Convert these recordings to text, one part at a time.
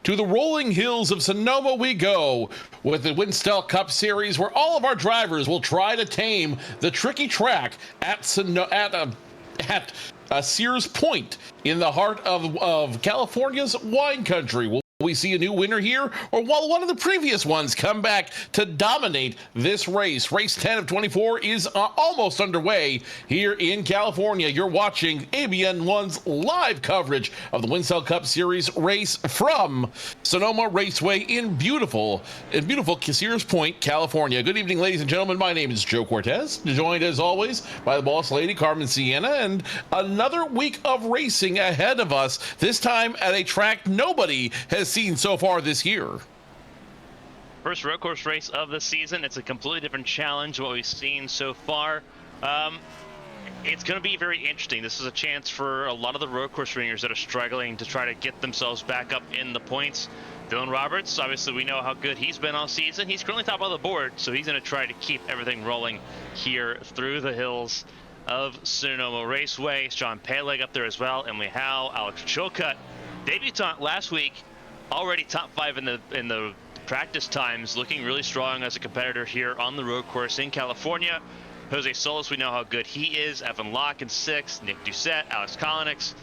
to the rolling hills of Sonoma we go with the Winstel Cup Series, where all of our drivers will try to tame the tricky track at Sears Point in the heart of California's wine country. Will we see a new winner here, or will one of the previous ones come back to dominate this race? Race 10 of 24 is almost underway here in California. You're watching ABN1's live coverage of the Winstel Cup Series race from Sonoma Raceway in beautiful Sears Point, California. Good evening, ladies and gentlemen. My name is Joe Cortez, joined as always by the boss lady, Carmen Sienna, and another week of racing ahead of us, this time at a track nobody has seen so far this year. First road course race of the season. It's a completely different challenge what we've seen so far. It's going to be very interesting. This is a chance for a lot of the road course ringers that are struggling to try to get themselves back up in the points. Dylan Roberts, obviously we know how good he's been all season. He's currently top of the board, so he's going to try to keep everything rolling here through the hills of Sonoma Raceway. Sean Peleg up there as well, Emily Howe, Alex Chilcutt, debutant last week, already top 5 in the practice times, looking really strong as a competitor here on the road course in California. Jose Solis, we know how good he is. Evan Locke in 6th, Nick Doucette, Alex Kolonix.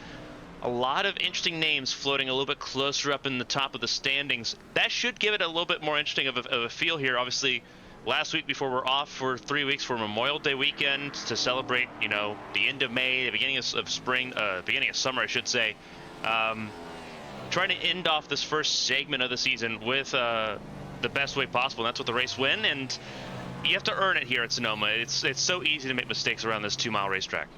A lot of interesting names floating a little bit closer up in the top of the standings. That should give it a little bit more interesting of a feel here. Obviously, last week before we're off for 3 weeks for Memorial Day weekend to celebrate, you know, the end of May, the beginning of spring, beginning of summer, I should say. Trying to end off this first segment of the season with the best way possible. And that's with the race win, and you have to earn it here at Sonoma. It's so easy to make mistakes around this 2-mile racetrack.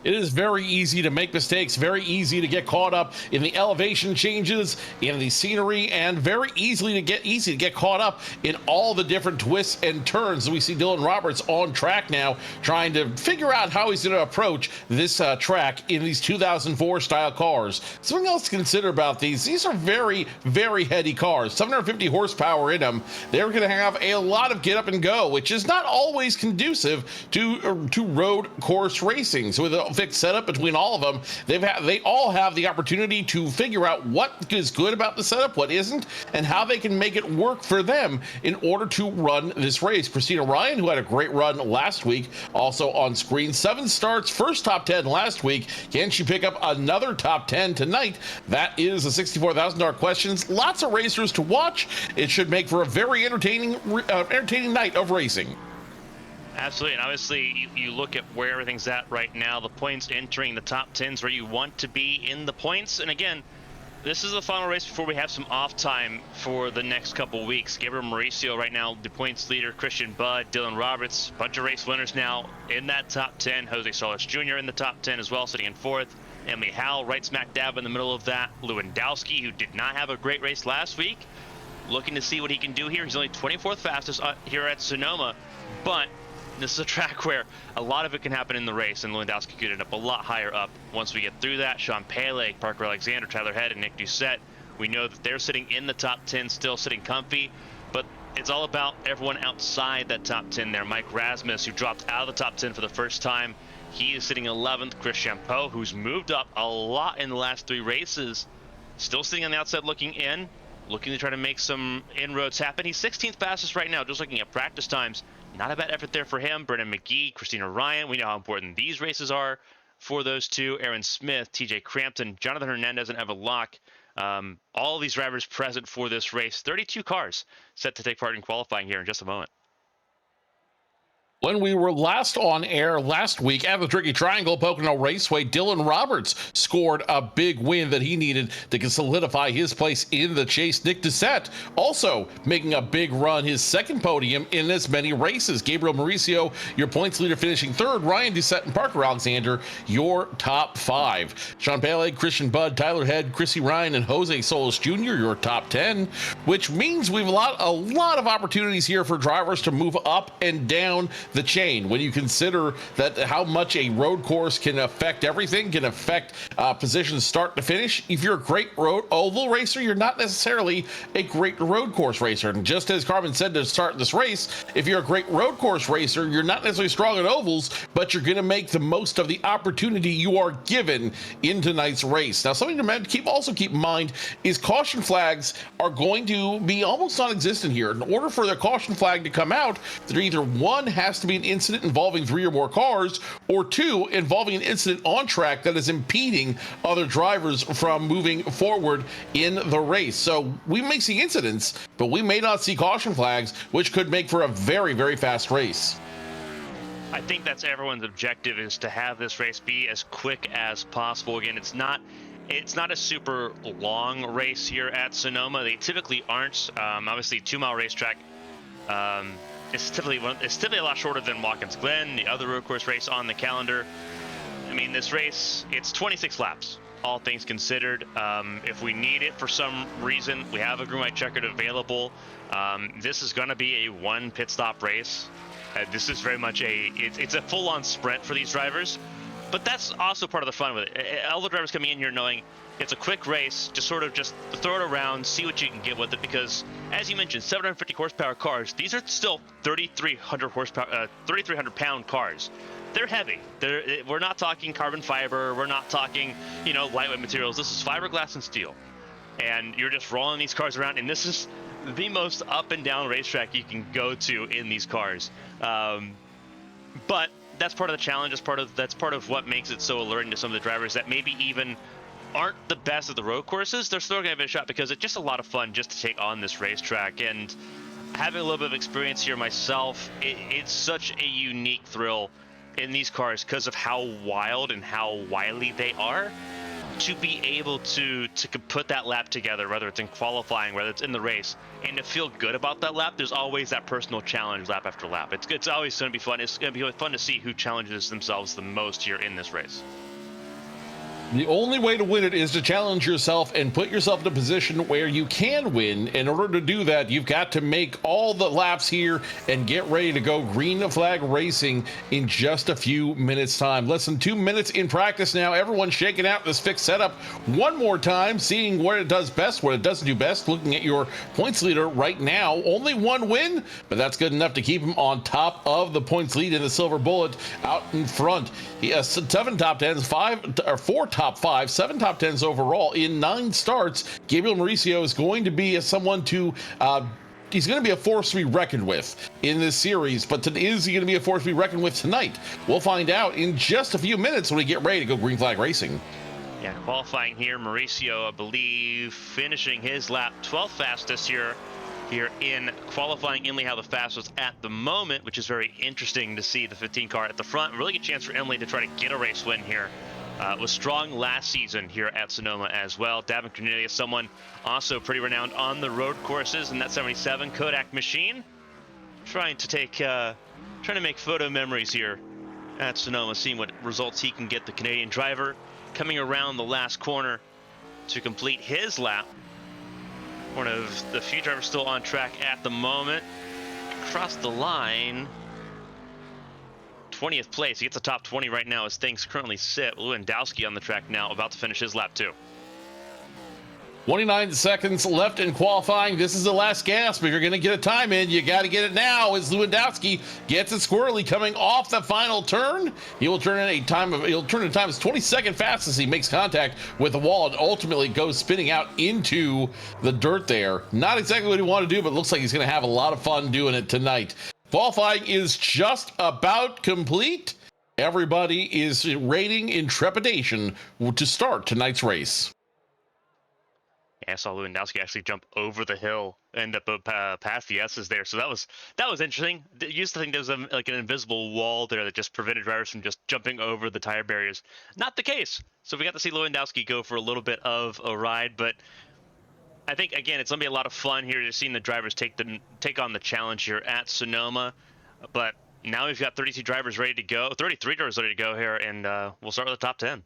It is very easy to make mistakes, very easy to get caught up in the elevation changes, in the scenery, and very easy to get caught up in all the different twists and turns. We see Dylan Roberts on track now, trying to figure out how he's going to approach this track in these 2004 style cars. Something else to consider about these are very, very heady cars, 750 horsepower in them. They're going to have a lot of get up and go, which is not always conducive to road course racing. So with a fixed setup between all of them, they all have the opportunity to figure out what is good about the setup, what isn't, and how they can make it work for them in order to run this race. Christina Ryan, who had a great run last week, also on screen. 7 starts, first top 10 last week. Can she pick up another top 10 tonight? That is a $64,000 question. Lots of racers to watch. It should make for a very entertaining night of racing. Absolutely, and obviously you look at where everything's at right now, the points entering the top 10s where you want to be in the points. And again, this is the final race before we have some off time for the next couple weeks. Gabriel Mauricio right now, the points leader, Christian Budd, Dylan Roberts, bunch of race winners now in that top 10. Jose Solis Jr. in the top 10 as well, sitting in 4th. Emily Howell right smack dab in the middle of that. Lewandowski, who did not have a great race last week, looking to see what he can do here. He's only 24th fastest here at Sonoma, but this is a track where a lot of it can happen in the race, and Lewandowski could end up a lot higher up once we get through that. Sean Peleg, Parker Alexander, Tyler Head, and Nick Doucette, we know that they're sitting in the top 10, still sitting comfy, but it's all about everyone outside that top 10 there. Mike Rasmus, who dropped out of the top 10 for the first time, he is sitting 11th. Chris Champeau, who's moved up a lot in the last 3 races, still sitting on the outside looking in, looking to try to make some inroads happen. He's 16th fastest right now, just looking at practice times. Not a bad effort there for him. Brennan McGee, Christina Ryan. We know how important these races are for those two. Aaron Smith, TJ Crampton, Jonathan Hernandez, and Evan Locke. All these drivers present for this race. 32 cars set to take part in qualifying here in just a moment. When we were last on air last week at the Tricky Triangle Pocono Raceway, Dylan Roberts scored a big win that he needed to solidify his place in the chase. Nick Doucette also making a big run, his second podium in as many races. Gabriel Mauricio, your points leader, finishing 3rd. Ryan Doucette and Parker Alexander, your top 5. Sean Peleg, Christian Budd, Tyler Head, Chrissy Ryan, and Jose Solis Jr., your top 10, which means we've a lot of opportunities here for drivers to move up and down the chain, when you consider that how much a road course can affect everything, can affect positions start to finish. If you're a great road oval racer, you're not necessarily a great road course racer. And just as Carmen said to start this race, if you're a great road course racer, you're not necessarily strong in ovals, but you're going to make the most of the opportunity you are given in tonight's race. Now, something to also keep in mind is caution flags are going to be almost non-existent here. In order for the caution flag to come out, there either one has to be an incident involving 3 or more cars, or 2 involving an incident on track that is impeding other drivers from moving forward in the race. So we may see incidents, but we may not see caution flags, which could make for a very, very fast race. I think that's everyone's objective, is to have this race be as quick as possible. Again, it's not a super long race here at Sonoma. They typically aren't. Obviously, 2-mile racetrack. It's typically a lot shorter than Watkins Glen, the other road course race on the calendar. I mean, this race, it's 26 laps, all things considered. If we need it for some reason, we have a green light checkered available. This is going to be a 1 pit stop race. This is very much it's a full-on sprint for these drivers, but that's also part of the fun with it. All the drivers coming in here knowing it's a quick race, just throw it around, see what you can get with it, because as you mentioned, 750 horsepower cars, these are still 3,300 horsepower, 3,300 pound cars. They're heavy. We're not talking carbon fiber. We're not talking, lightweight materials. This is fiberglass and steel, and you're just rolling these cars around. And this is the most up and down racetrack you can go to in these cars. But that's part of the challenge. That's part of what makes it so alluring to some of the drivers that maybe even aren't the best at the road courses. They're still going to give it a shot because it's just a lot of fun just to take on this racetrack. And having a little bit of experience here myself, it's such a unique thrill in these cars because of how wild and how wily they are. To be able to put that lap together, whether it's in qualifying, whether it's in the race, and to feel good about that lap, there's always that personal challenge lap after lap. It's always going to be fun. It's going to be fun to see who challenges themselves the most here in this race. The only way to win it is to challenge yourself and put yourself in a position where you can win. In order to do that, you've got to make all the laps here and get ready to go green flag racing in just a few minutes time. Less than 2 minutes in practice now. Everyone's shaking out this fixed setup one more time, seeing what it does best, what it doesn't do best. Looking at your points leader right now, only 1 win, but that's good enough to keep him on top of the points lead in the silver bullet out in front. He has 7 top 10s, 4 top 5, 7 top 10s overall in 9 starts. Gabriel Mauricio is going to be someone to he's going to be a force to be reckoned with in this series, but is he going to be a force to be reckoned with tonight? We'll find out in just a few minutes when we get ready to go green flag racing. Yeah, qualifying here, Mauricio, I believe, finishing his lap 12th fastest here in qualifying. Emily how the fastest at the moment, which is very interesting to see the 15 car at the front. Really good chance for Emily to try to get a race win here. Was strong last season here at Sonoma as well. Davin Cornelius, someone also pretty renowned on the road courses in that 77 Kodak machine. Trying to make photo memories here at Sonoma, seeing what results he can get. The Canadian driver coming around the last corner to complete his lap. One of the few drivers still on track at the moment. Across the line, 20th place. He gets a top 20 right now as things currently sit. Lewandowski on the track now, about to finish his lap too. 29 seconds left in qualifying. This is the last gasp. If you're going to get a time in, you got to get it now. As Lewandowski gets it squirrely coming off the final turn, he'll turn in time as 22nd fastest. He makes contact with the wall and ultimately goes spinning out into the dirt there. Not exactly what he wanted to do, but looks like he's going to have a lot of fun doing it tonight. Qualifying is just about complete. Everybody is waiting in trepidation to start tonight's race. I saw Lewandowski actually jump over the hill, end up past the S's there. So that was interesting. I used to think there was like an invisible wall there that just prevented drivers from just jumping over the tire barriers. Not the case. So we got to see Lewandowski go for a little bit of a ride, but I think again it's gonna be a lot of fun here to seeing the drivers take on the challenge here at Sonoma. But now we've got 32 drivers ready to go, 33 drivers ready to go here, and we'll start with the top 10.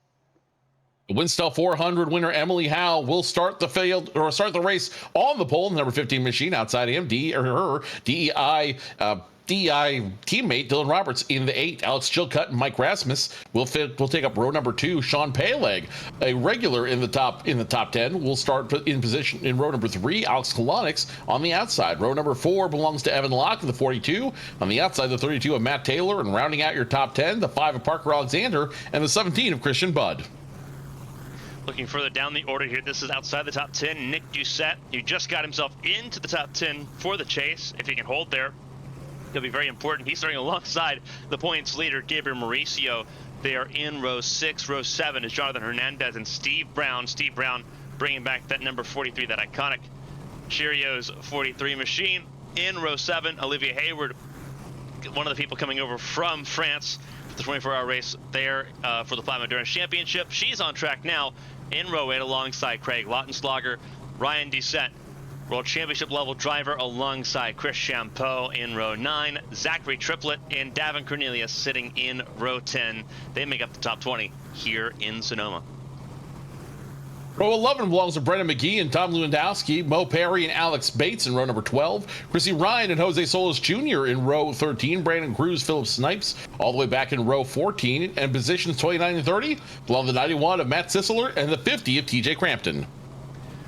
Winstel 400 winner Emily Howe will start the race on the pole. Number 15 machine outside him, DEI DI teammate Dylan Roberts in the 8. Alex Chilcutt and Mike Rasmus will take up row number 2. Sean Paleg, a regular in the top 10, will start in position in row number 3. Alex Kolonix on the outside. Row number 4 belongs to Evan Locke in the 42. On the outside, the 32 of Matt Taylor, and rounding out your top 10, the 5 of Parker Alexander and the 17 of Christian Budd. Looking further down the order here, this is outside the top 10. Nick Doucette, who just got himself into the top 10 for the chase. If he can hold there, it'll be very important. He's starting alongside the points leader, Gabriel Mauricio. They are in row 6. Row 7 is Jonathan Hernandez and Steve Brown. Steve Brown bringing back that number 43, that iconic Cheerios 43 machine. In row 7, Olivia Hayward, one of the people coming over from France, the 24-hour race there for the Platinum Endurance Championship. She's on track now in row 8 alongside Craig Lautenschlager. Ryan Doucette, World Championship level driver, alongside Chris Champeau in row 9. Zachary Triplett and Davin Cornelius sitting in row 10. They make up the top 20 here in Sonoma. Row 11 belongs to Brendan McGee and Tom Lewandowski, Mo Perry and Alex Bates in row number 12, Chrissy Ryan and Jose Solis Jr. in row 13, Brandon Cruz, Philip Snipes all the way back in row 14, and positions 29 and 30 belong to the 91 of Matt Sisseler and the 50 of TJ Crampton.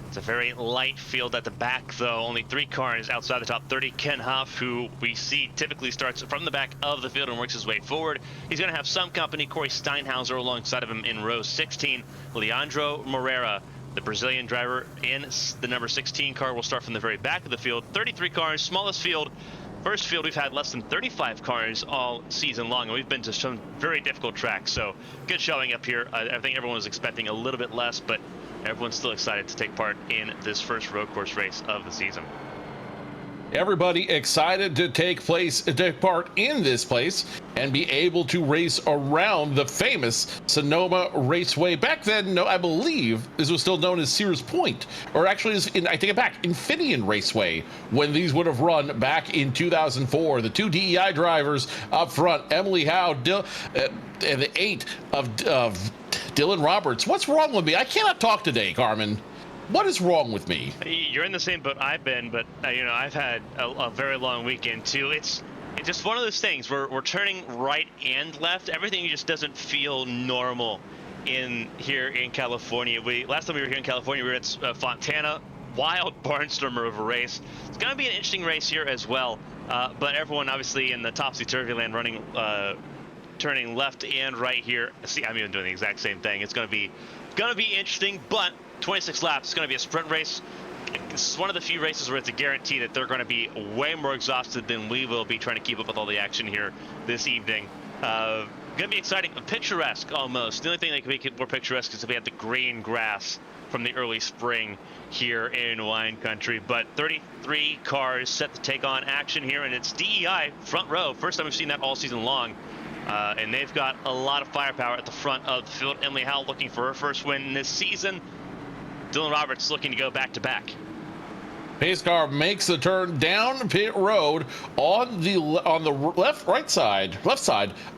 It's a very light field at the back, though. Only 3 cars outside the top 30. Ken Huff, who we see typically starts from the back of the field and works his way forward. He's going to have some company. Corey Steinhauser alongside of him in row 16. Leandro Moreira, the Brazilian driver in the number 16 car, will start from the very back of the field. 33 cars, smallest field. First field, we've had less than 35 cars all season long, and we've been to some very difficult tracks. So good showing up here. I think everyone was expecting a little bit less, but everyone's still excited to take part in this first road course race of the season. Everybody excited to take part in this place and be able to race around the famous Sonoma Raceway. Back then, I believe this was still known as Sears Point, or actually, I take it back, Infineon Raceway, when these would have run back in 2004. The 2 DEI drivers up front, Emily Howe, and the 8 of Dylan Roberts. What's wrong with me? I cannot talk today, Carmen. What is wrong with me? You're in the same boat I've been, but I've had a very long weekend too. It's just one of those things where we're turning right and left. Everything just doesn't feel normal here in California. Last time we were here in California, we were at Fontana. Wild barnstormer of a race. It's going to be an interesting race here as well. But everyone obviously in the topsy-turvy land running, turning left and right here. See, I'm even doing the exact same thing. It's going to be interesting, but 26 laps. It's going to be a sprint race. This is one of the few races where it's a guarantee that they're going to be way more exhausted than we will be trying to keep up with all the action here this evening. Going to be exciting, picturesque almost. The only thing that can make it more picturesque is if we have the green grass from the early spring here in wine country. But 33 cars set to take on action here, and it's DEI front row. First time we've seen that all season long. And they've got a lot of firepower at the front of the field. Emily Howell looking for her first win this season. Dylan Roberts looking to go back-to-back. Pace car makes the turn down pit road on the left side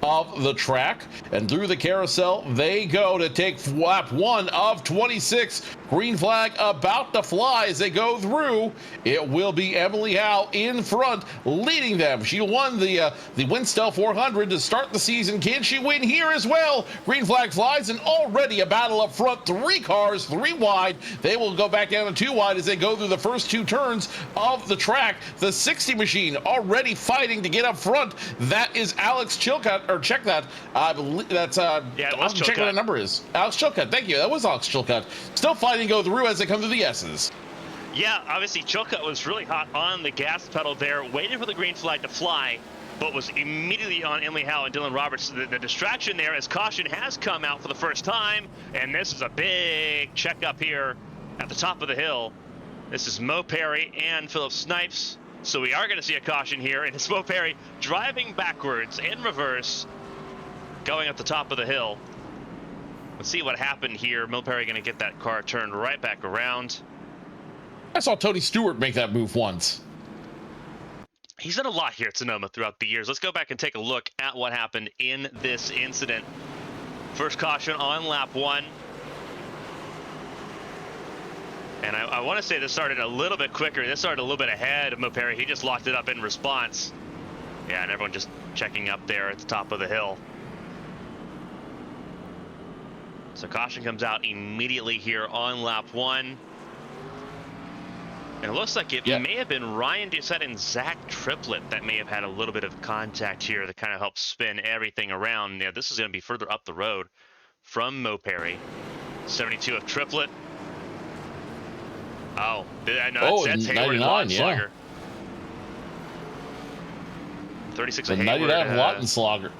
of the track, and through the carousel they go to take lap 1 of 26. Green flag about to fly as they go through. It will be Emily Howe in front, leading them. She won the Winstel 400 to start the season. Can she win here as well? Green flag flies, and already a battle up front. 3 cars, 3 wide. They will go back down to 2 wide as they go through the first 2 turns of the track. The 60 machine already fighting to get up front. That is Alex Chilcutt, or check that. I believe that's yeah, I'll check what the number is. Alex Chilcutt, thank you. That was Alex Chilcutt. Still fighting to go through as they come to the S's. Yeah, obviously Chilcutt was really hot on the gas pedal there, waiting for the green flag to fly, but was immediately on Emily Howe and Dylan Roberts. The distraction there as caution has come out for the first time, and this is a big checkup here at the top of the hill. This is Mo Perry and Philip Snipes, so we are going to see a caution here, and it's Mo Perry driving backwards in reverse, going at the top of the hill. Let's see what happened here. Mo Perry going to get that car turned right back around. I saw Tony Stewart make that move once. He's done a lot here at Sonoma throughout the years. Let's go back and take a look at what happened in this incident. First caution on lap 1. And I want to say this started a little bit quicker. This started a little bit ahead of Mo Perry. He just locked it up in response. Yeah, and everyone just checking up there at the top of the hill. So caution comes out immediately here on lap 1. And it looks like it may have been Ryan Doucette and Zach Triplett that may have had a little bit of contact here that kind of helped spin everything around. Yeah, this is going to be further up the road from Mo Perry. 72 of Triplett. Oh, no, that's Hayward and Lautenschlager. 36 of Hayward. 99 Lautenschlager.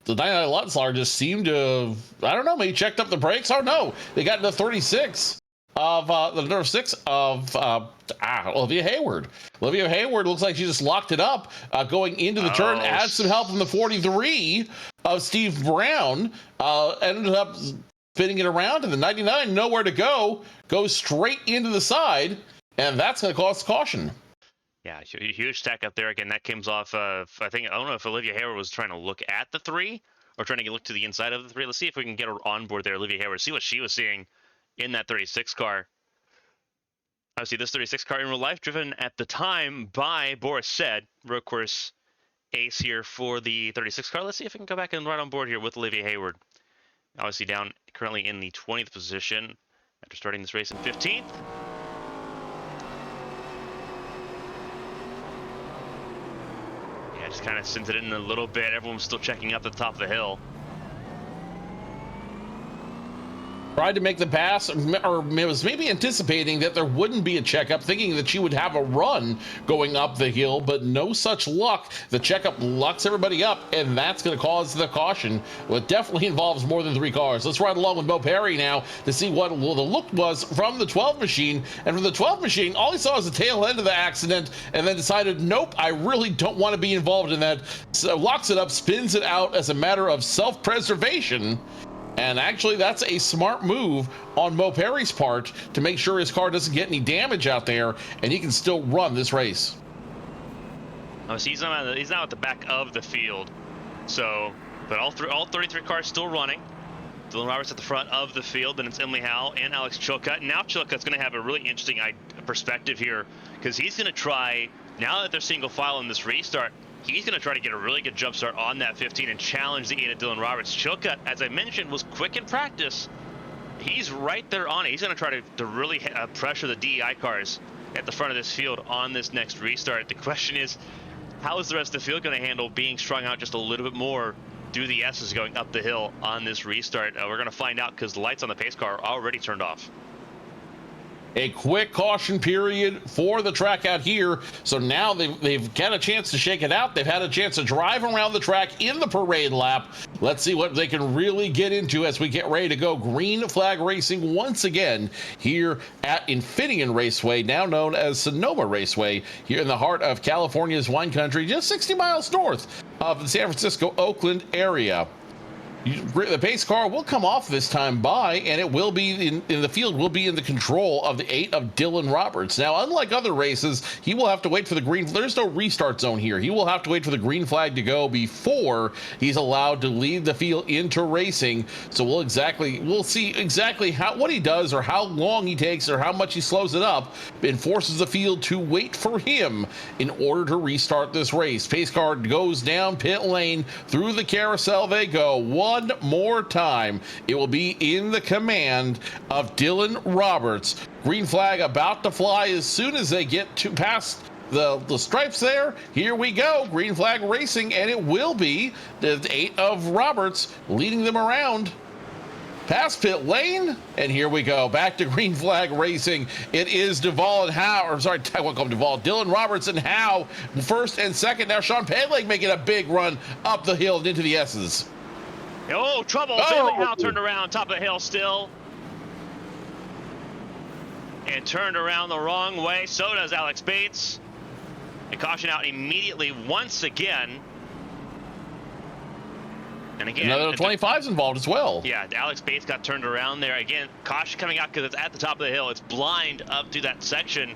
The 99 Lautenschlager just seemed to have, I don't know, maybe checked up the brakes. Oh, no. They got into 36 of the number 6 of Olivia Hayward. Olivia Hayward looks like she just locked it up going into the turn. Had some help from the 43 of Steve Brown. Ended up spinning it around, and the 99 nowhere to go, goes straight into the side, and that's going to cause caution. Yeah, huge stack up there. Again, that comes off of, I don't know if Olivia Hayward was trying to look at the 3 or trying to look to the inside of the 3. Let's see if we can get her on board there, Olivia Hayward, see what she was seeing in that 36 car. Obviously, this 36 car in real life, driven at the time by Boris Said, road course ace here for the 36 car. Let's see if we can go back and ride on board here with Olivia Hayward. Obviously down currently in the 20th position after starting this race in 15th. Yeah, just kind of sends it in a little bit. Everyone's still checking up at the top of the hill. Tried to make the pass, or was maybe anticipating that there wouldn't be a checkup, thinking that she would have a run going up the hill, but no such luck. The checkup locks everybody up, and that's going to cause the caution. Well, it definitely involves more than 3 cars. Let's ride along with Mo Perry now to see what the look was from the 12 machine. And from the 12 machine, all he saw was the tail end of the accident, and then decided, nope, I really don't want to be involved in that. So locks it up, spins it out as a matter of self-preservation. And actually, that's a smart move on Mo Perry's part to make sure his car doesn't get any damage out there, and he can still run this race. Oh, so he's now at the back of the field. So, but all 33 cars still running. Dylan Roberts at the front of the field, then it's Emily Howe and Alex Chilcutt. Now Chilcutt's going to have a really interesting perspective here, because he's going to try, now that they're single file in this restart, he's going to try to get a really good jump start on that 15 and challenge the 8 of Dylan Roberts. Chilcutt, as I mentioned, was quick in practice. He's right there on it. He's going to try to really pressure the DEI cars at the front of this field on this next restart. The question is, how is the rest of the field going to handle being strung out just a little bit more due to the S's going up the hill on this restart? We're going to find out, because the lights on the pace car are already turned off. A quick caution period for the track out here. So now they've got a chance to shake it out. They've had a chance to drive around the track in the parade lap. Let's see what they can really get into as we get ready to go green flag racing once again here at Infineon Raceway, now known as Sonoma Raceway, here in the heart of California's wine country, just 60 miles north of the San Francisco-Oakland area. The pace car will come off this time by, and it will be in the field, will be in the control of the 8 of Dylan Roberts. Now, unlike other races, he will have to wait for the green. There's no restart zone here. He will have to wait for the green flag to go before he's allowed to lead the field into racing. So we'll see exactly what he does, or how long he takes, or how much he slows it up, and forces the field to wait for him in order to restart this race. Pace car goes down pit lane, through the carousel they go. One more time. It will be in the command of Dylan Roberts. Green flag about to fly as soon as they get to past the stripes there. Here we go. Green flag racing, and it will be the 8 of Roberts leading them around past pit lane, and here we go back to green flag racing. It is Dylan Roberts and Howe first and second. Now Sean Payleg making a big run up the hill and into the S's. Oh, trouble. Emily Howe turned around top of the hill still. And turned around the wrong way. So does Alex Bates. And caution out immediately once again. And again, another 25's involved as well. Yeah, Alex Bates got turned around there. Again, caution coming out because it's at the top of the hill. It's blind up through that section.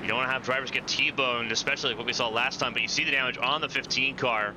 You don't want to have drivers get T-boned, especially like what we saw last time. But you see the damage on the 15 car.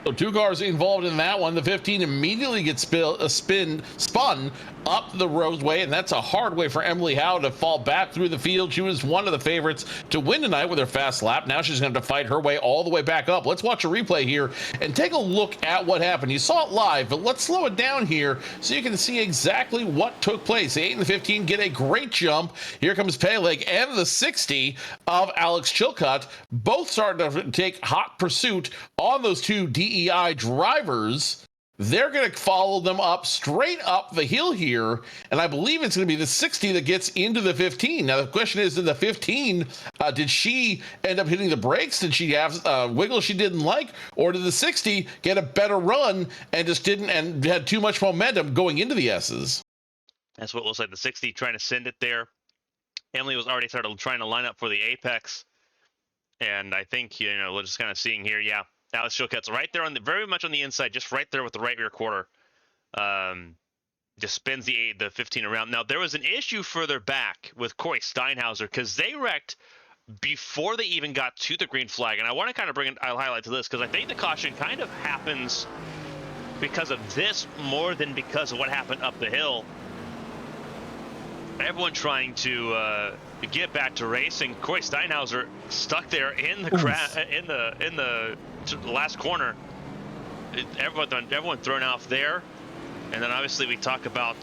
So 2 cars involved in that one. The 15 immediately gets spun up the roadway, and that's a hard way for Emily Howe to fall back through the field. She was one of the favorites to win tonight with her fast lap. Now she's going to have to fight her way all the way back up. Let's watch a replay here and take a look at what happened. You saw it live, but let's slow it down here so you can see exactly what took place. The 8 and the 15 get a great jump. Here comes Peleg and the 60 of Alex Chilcutt, both starting to take hot pursuit on those 2 DEI drivers. They're going to follow them up straight up the hill here, and I believe it's going to be the 60 that gets into the 15. Now the question is, did the 15, did she end up hitting the brakes? Did she have wiggle she didn't like, or did the 60 get a better run and just didn't, and had too much momentum going into the S's? That's what it looks like. The 60 trying to send it there. Emily was already started trying to line up for the apex, and I think, you know, we're just kind of seeing here, yeah, Alex Chilcutt's right there on the very much on the inside, just right there with the right rear quarter. Just spins the 15 around. Now there was an issue further back with Corey Steinhauser because they wrecked before they even got to the green flag, and I want to kind of I'll highlight to this because I think the caution kind of happens because of this more than because of what happened up the hill. Everyone trying to get back to racing. Corey Steinhauser stuck there in the in the last corner. Everyone thrown off there, and then obviously we talk about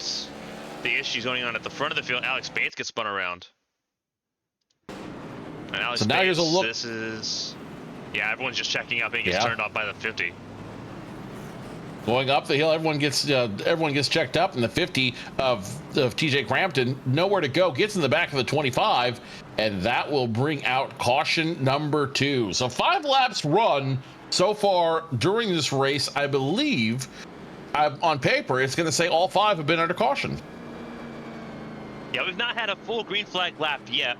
the issues going on at the front of the field. Alex Bates gets spun around. And Alex so now Bates, here's a look. This is, yeah, everyone's just checking up and he gets turned off by the 50. Going up the hill, everyone gets checked up, and the 50 of TJ Crampton, nowhere to go, gets in the back of the 25, and that will bring out caution number 2. So 5 laps run so far during this race. I believe on paper it's going to say all 5 have been under caution. Yeah, we've not had a full green flag lap yet,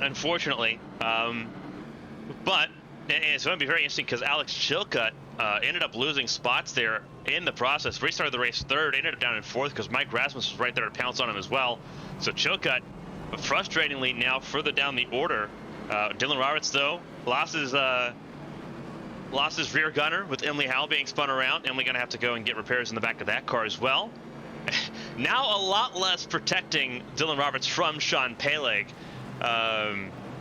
unfortunately. But it's going to be very interesting because Alex Chilcutt ended up losing spots there in the process. Restarted the race 3rd, ended up down in 4th because Mike Rasmus was right there to pounce on him as well. So Chilcutt, frustratingly now further down the order. Dylan Roberts, though, lost his rear gunner with Emily Howe being spun around. Emily going to have to go and get repairs in the back of that car as well. Now a lot less protecting Dylan Roberts from Sean Peleg.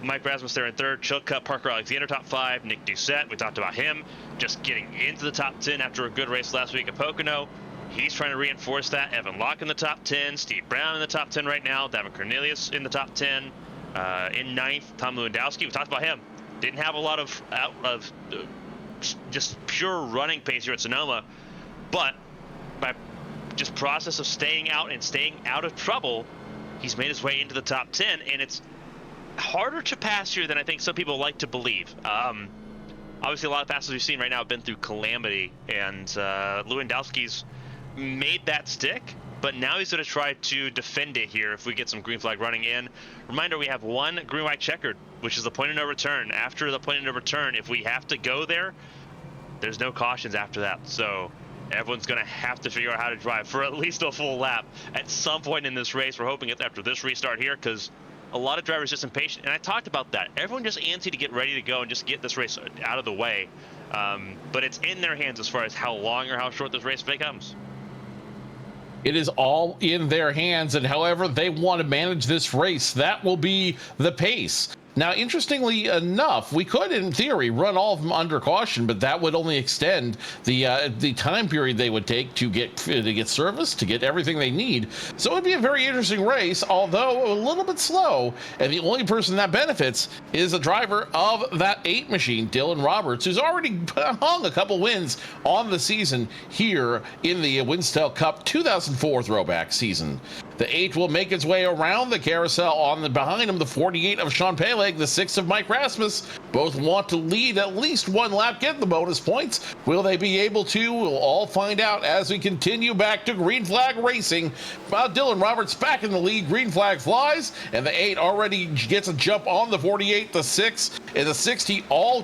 Mike Rasmus there in 3rd, Chilcutt, Parker Alexander top 5, Nick Doucette, we talked about him, just getting into the top 10 after a good race last week at Pocono. He's trying to reinforce that. Evan Locke in the top 10, Steve Brown in the top 10 right now, Davin Cornelius in the top 10. In 9th, Tom Lewandowski, we talked about him. Didn't have a lot of just pure running pace here at Sonoma, but by just process of staying out and staying out of trouble, he's made his way into the top 10, and it's harder to pass here than I think some people like to believe. Obviously, a lot of passes we've seen right now have been through calamity, and Lewandowski's made that stick, but now he's going to try to defend it here if we get some green flag running in. Reminder, we have 1 green-white checkered, which is the point of no return. After the point of no return, if we have to go there, there's no cautions after that. So everyone's going to have to figure out how to drive for at least a full lap at some point in this race. We're hoping it's after this restart here because a lot of drivers just impatient, and I talked about that. Everyone just antsy to get ready to go and just get this race out of the way. But it's in their hands as far as how long or how short this race becomes. It is all in their hands, and however they want to manage this race, that will be the pace. Now, interestingly enough, we could, in theory, run all of them under caution, but that would only extend the time period they would take to get service, to get everything they need. So it would be a very interesting race, although a little bit slow. And the only person that benefits is the driver of that 8 machine, Dylan Roberts, who's already hung a couple wins on the season here in the Winstel Cup 2004 throwback season. The 8 will make its way around the carousel behind him, the 48 of Sean Peleg, the 6 of Mike Rasmus. Both want to lead at least 1 lap, get the bonus points. Will they be able to? We'll all find out as we continue back to green flag racing. Dylan Roberts back in the lead, green flag flies, and the 8 already gets a jump on the 48, the 6 and the 60, all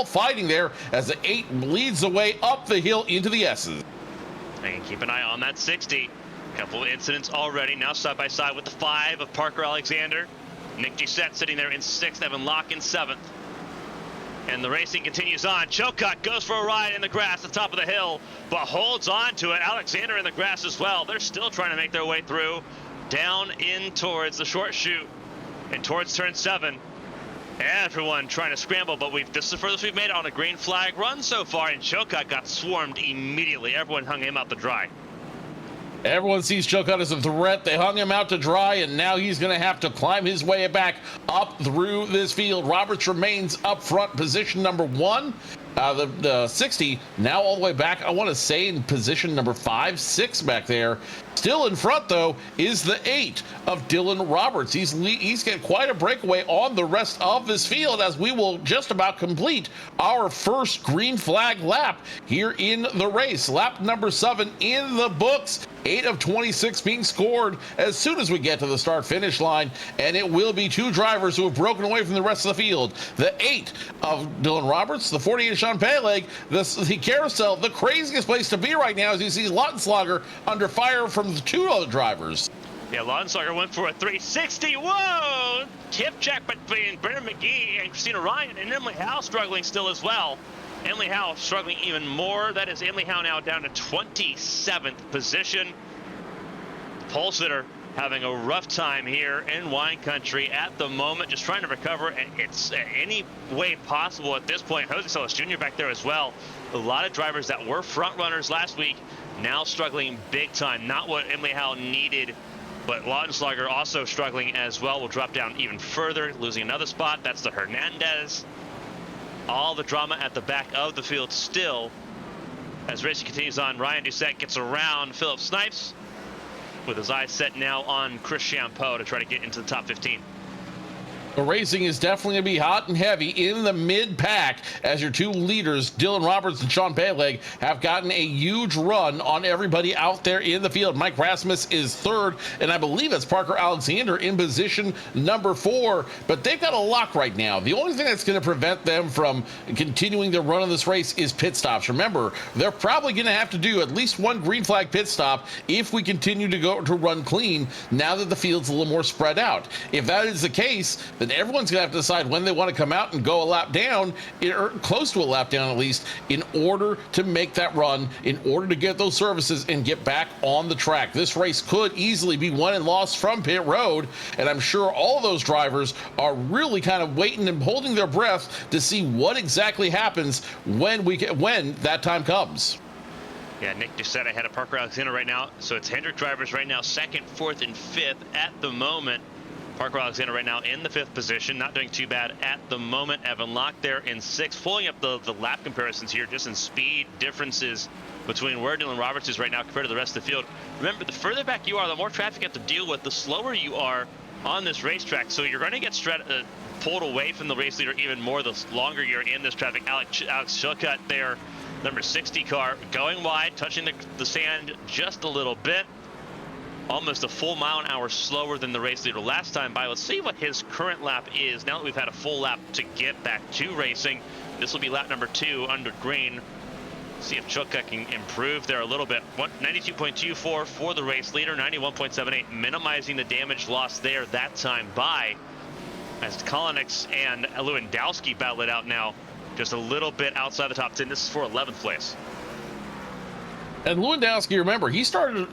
fighting there as the 8 leads the way up the hill into the S's. And keep an eye on that 60. Couple of incidents already, now side by side with the 5 of Parker Alexander. Nick Doucette sitting there in 6th, Evan Locke in 7th. And the racing continues on. Chilcutt goes for a ride in the grass at the top of the hill, but holds on to it. Alexander in the grass as well. They're still trying to make their way through, down in towards the short chute and towards turn 7. Everyone trying to scramble, but this is the furthest we've made on a green flag run so far, and Chilcutt got swarmed immediately. Everyone hung him out to dry. Everyone sees Chilcutt as a threat. They hung him out to dry, and now he's going to have to climb his way back up through this field. Roberts remains up front, position number 1. The 60 now all the way back, I want to say, in position number 5, 6 back there. Still in front, though, is the 8 of Dylan Roberts. He's getting quite a breakaway on the rest of this field as we will just about complete our first green flag lap here in the race. Lap number 7 in the books. 8 of 26 being scored as soon as we get to the start-finish line, and it will be 2 drivers who have broken away from the rest of the field. The 8 of Dylan Roberts, the 48 of Sean Peleg, the carousel, the craziest place to be right now as you see Lautenschlager under fire from the 2 other drivers. Yeah, Lautenschlager went for a 360. Whoa! Tip check between Brendan McGee and Christina Ryan, and Emily Howe struggling still as well. Emily Howe struggling even more. That is Emily Howe now down to 27th position. Pole sitter having a rough time here in wine country at the moment, just trying to recover, and it's any way possible at this point. Jose Solis Jr. back there as well. A lot of drivers that were front runners last week now struggling big time. Not what Emily Howe needed, but Lautenschlager also struggling as well. Will drop down even further, losing another spot. That's the Hernandez. All the drama at the back of the field still as racing continues on. Ryan Doucette gets around Philip Snipes with his eyes set now on Chris Champeau to try to get into the top 15. The racing is definitely going to be hot and heavy in the mid-pack as your 2 leaders, Dylan Roberts and Sean Peleg, have gotten a huge run on everybody out there in the field. Mike Rasmus is 3rd, and I believe it's Parker Alexander in position number 4, but they've got a lock right now. The only thing that's going to prevent them from continuing their run of this race is pit stops. Remember, they're probably going to have to do at least 1 green flag pit stop if we continue to run clean now that the field's a little more spread out. If that is the case, then everyone's going to have to decide when they want to come out and go a lap down, or close to a lap down at least, in order to make that run, in order to get those services and get back on the track. This race could easily be won and lost from pit road, and I'm sure all those drivers are really kind of waiting and holding their breath to see what exactly happens when that time comes. Yeah, Nick Doucette ahead of Parker Alexander right now. So it's Hendrick drivers right now, 2nd, 4th, and 5th at the moment. Parker Alexander right now in the 5th position, not doing too bad at the moment. Evan Locke there in 6th, pulling up the lap comparisons here, just in speed differences between where Dylan Roberts is right now compared to the rest of the field. Remember, the further back you are, the more traffic you have to deal with, the slower you are on this racetrack. So you're going to get pulled away from the race leader even more the longer you're in this traffic. Alex Chilcutt there, number 60 car, going wide, touching the sand just a little bit. Almost a full mile an hour slower than the race leader last time by. Let's see what his current lap is now that we've had a full lap to get back to racing. This will be lap number 2 under green. See if Chilcutt can improve there a little bit. 92.24 for the race leader, 91.78, minimizing the damage loss there that time by, as Kolonix and Lewandowski battle it out now, just a little bit outside the top 10. This is for 11th place. And Lewandowski, remember, he started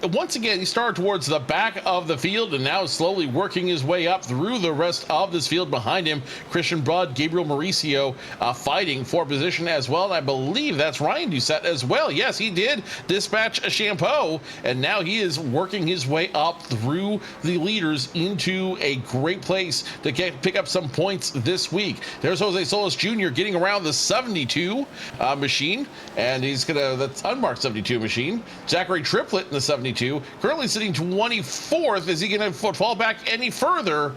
towards the back of the field and now is slowly working his way up through the rest of this field behind him. Christian Budd, Gabriel Mauricio fighting for position as well. And I believe that's Ryan Doucette as well. Yes, he did dispatch a Champeau, and now he is working his way up through the leaders into a great place to pick up some points this week. There's Jose Solis Jr. getting around the 72 machine, and that's unmarked 72 machine. Zachary Triplett in the 72, currently sitting 24th. Is he going to fall back any further?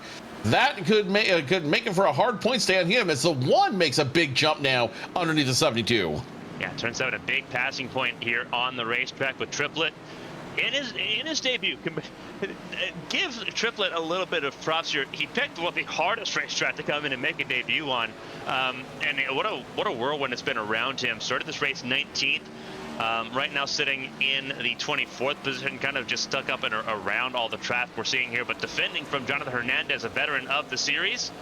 That could make it for a hard point stay on him, as the 1 makes a big jump now underneath the 72. Yeah, it turns out a big passing point here on the racetrack with Triplett. In his debut, give Triplett a little bit of props here. He picked the hardest racetrack to come in and make a debut on, and what a whirlwind it's been around him. Started this race 19th. Right now sitting in the 24th position, kind of just stuck up and around all the traffic we're seeing here, but defending from Jonathan Hernandez, a veteran of the series.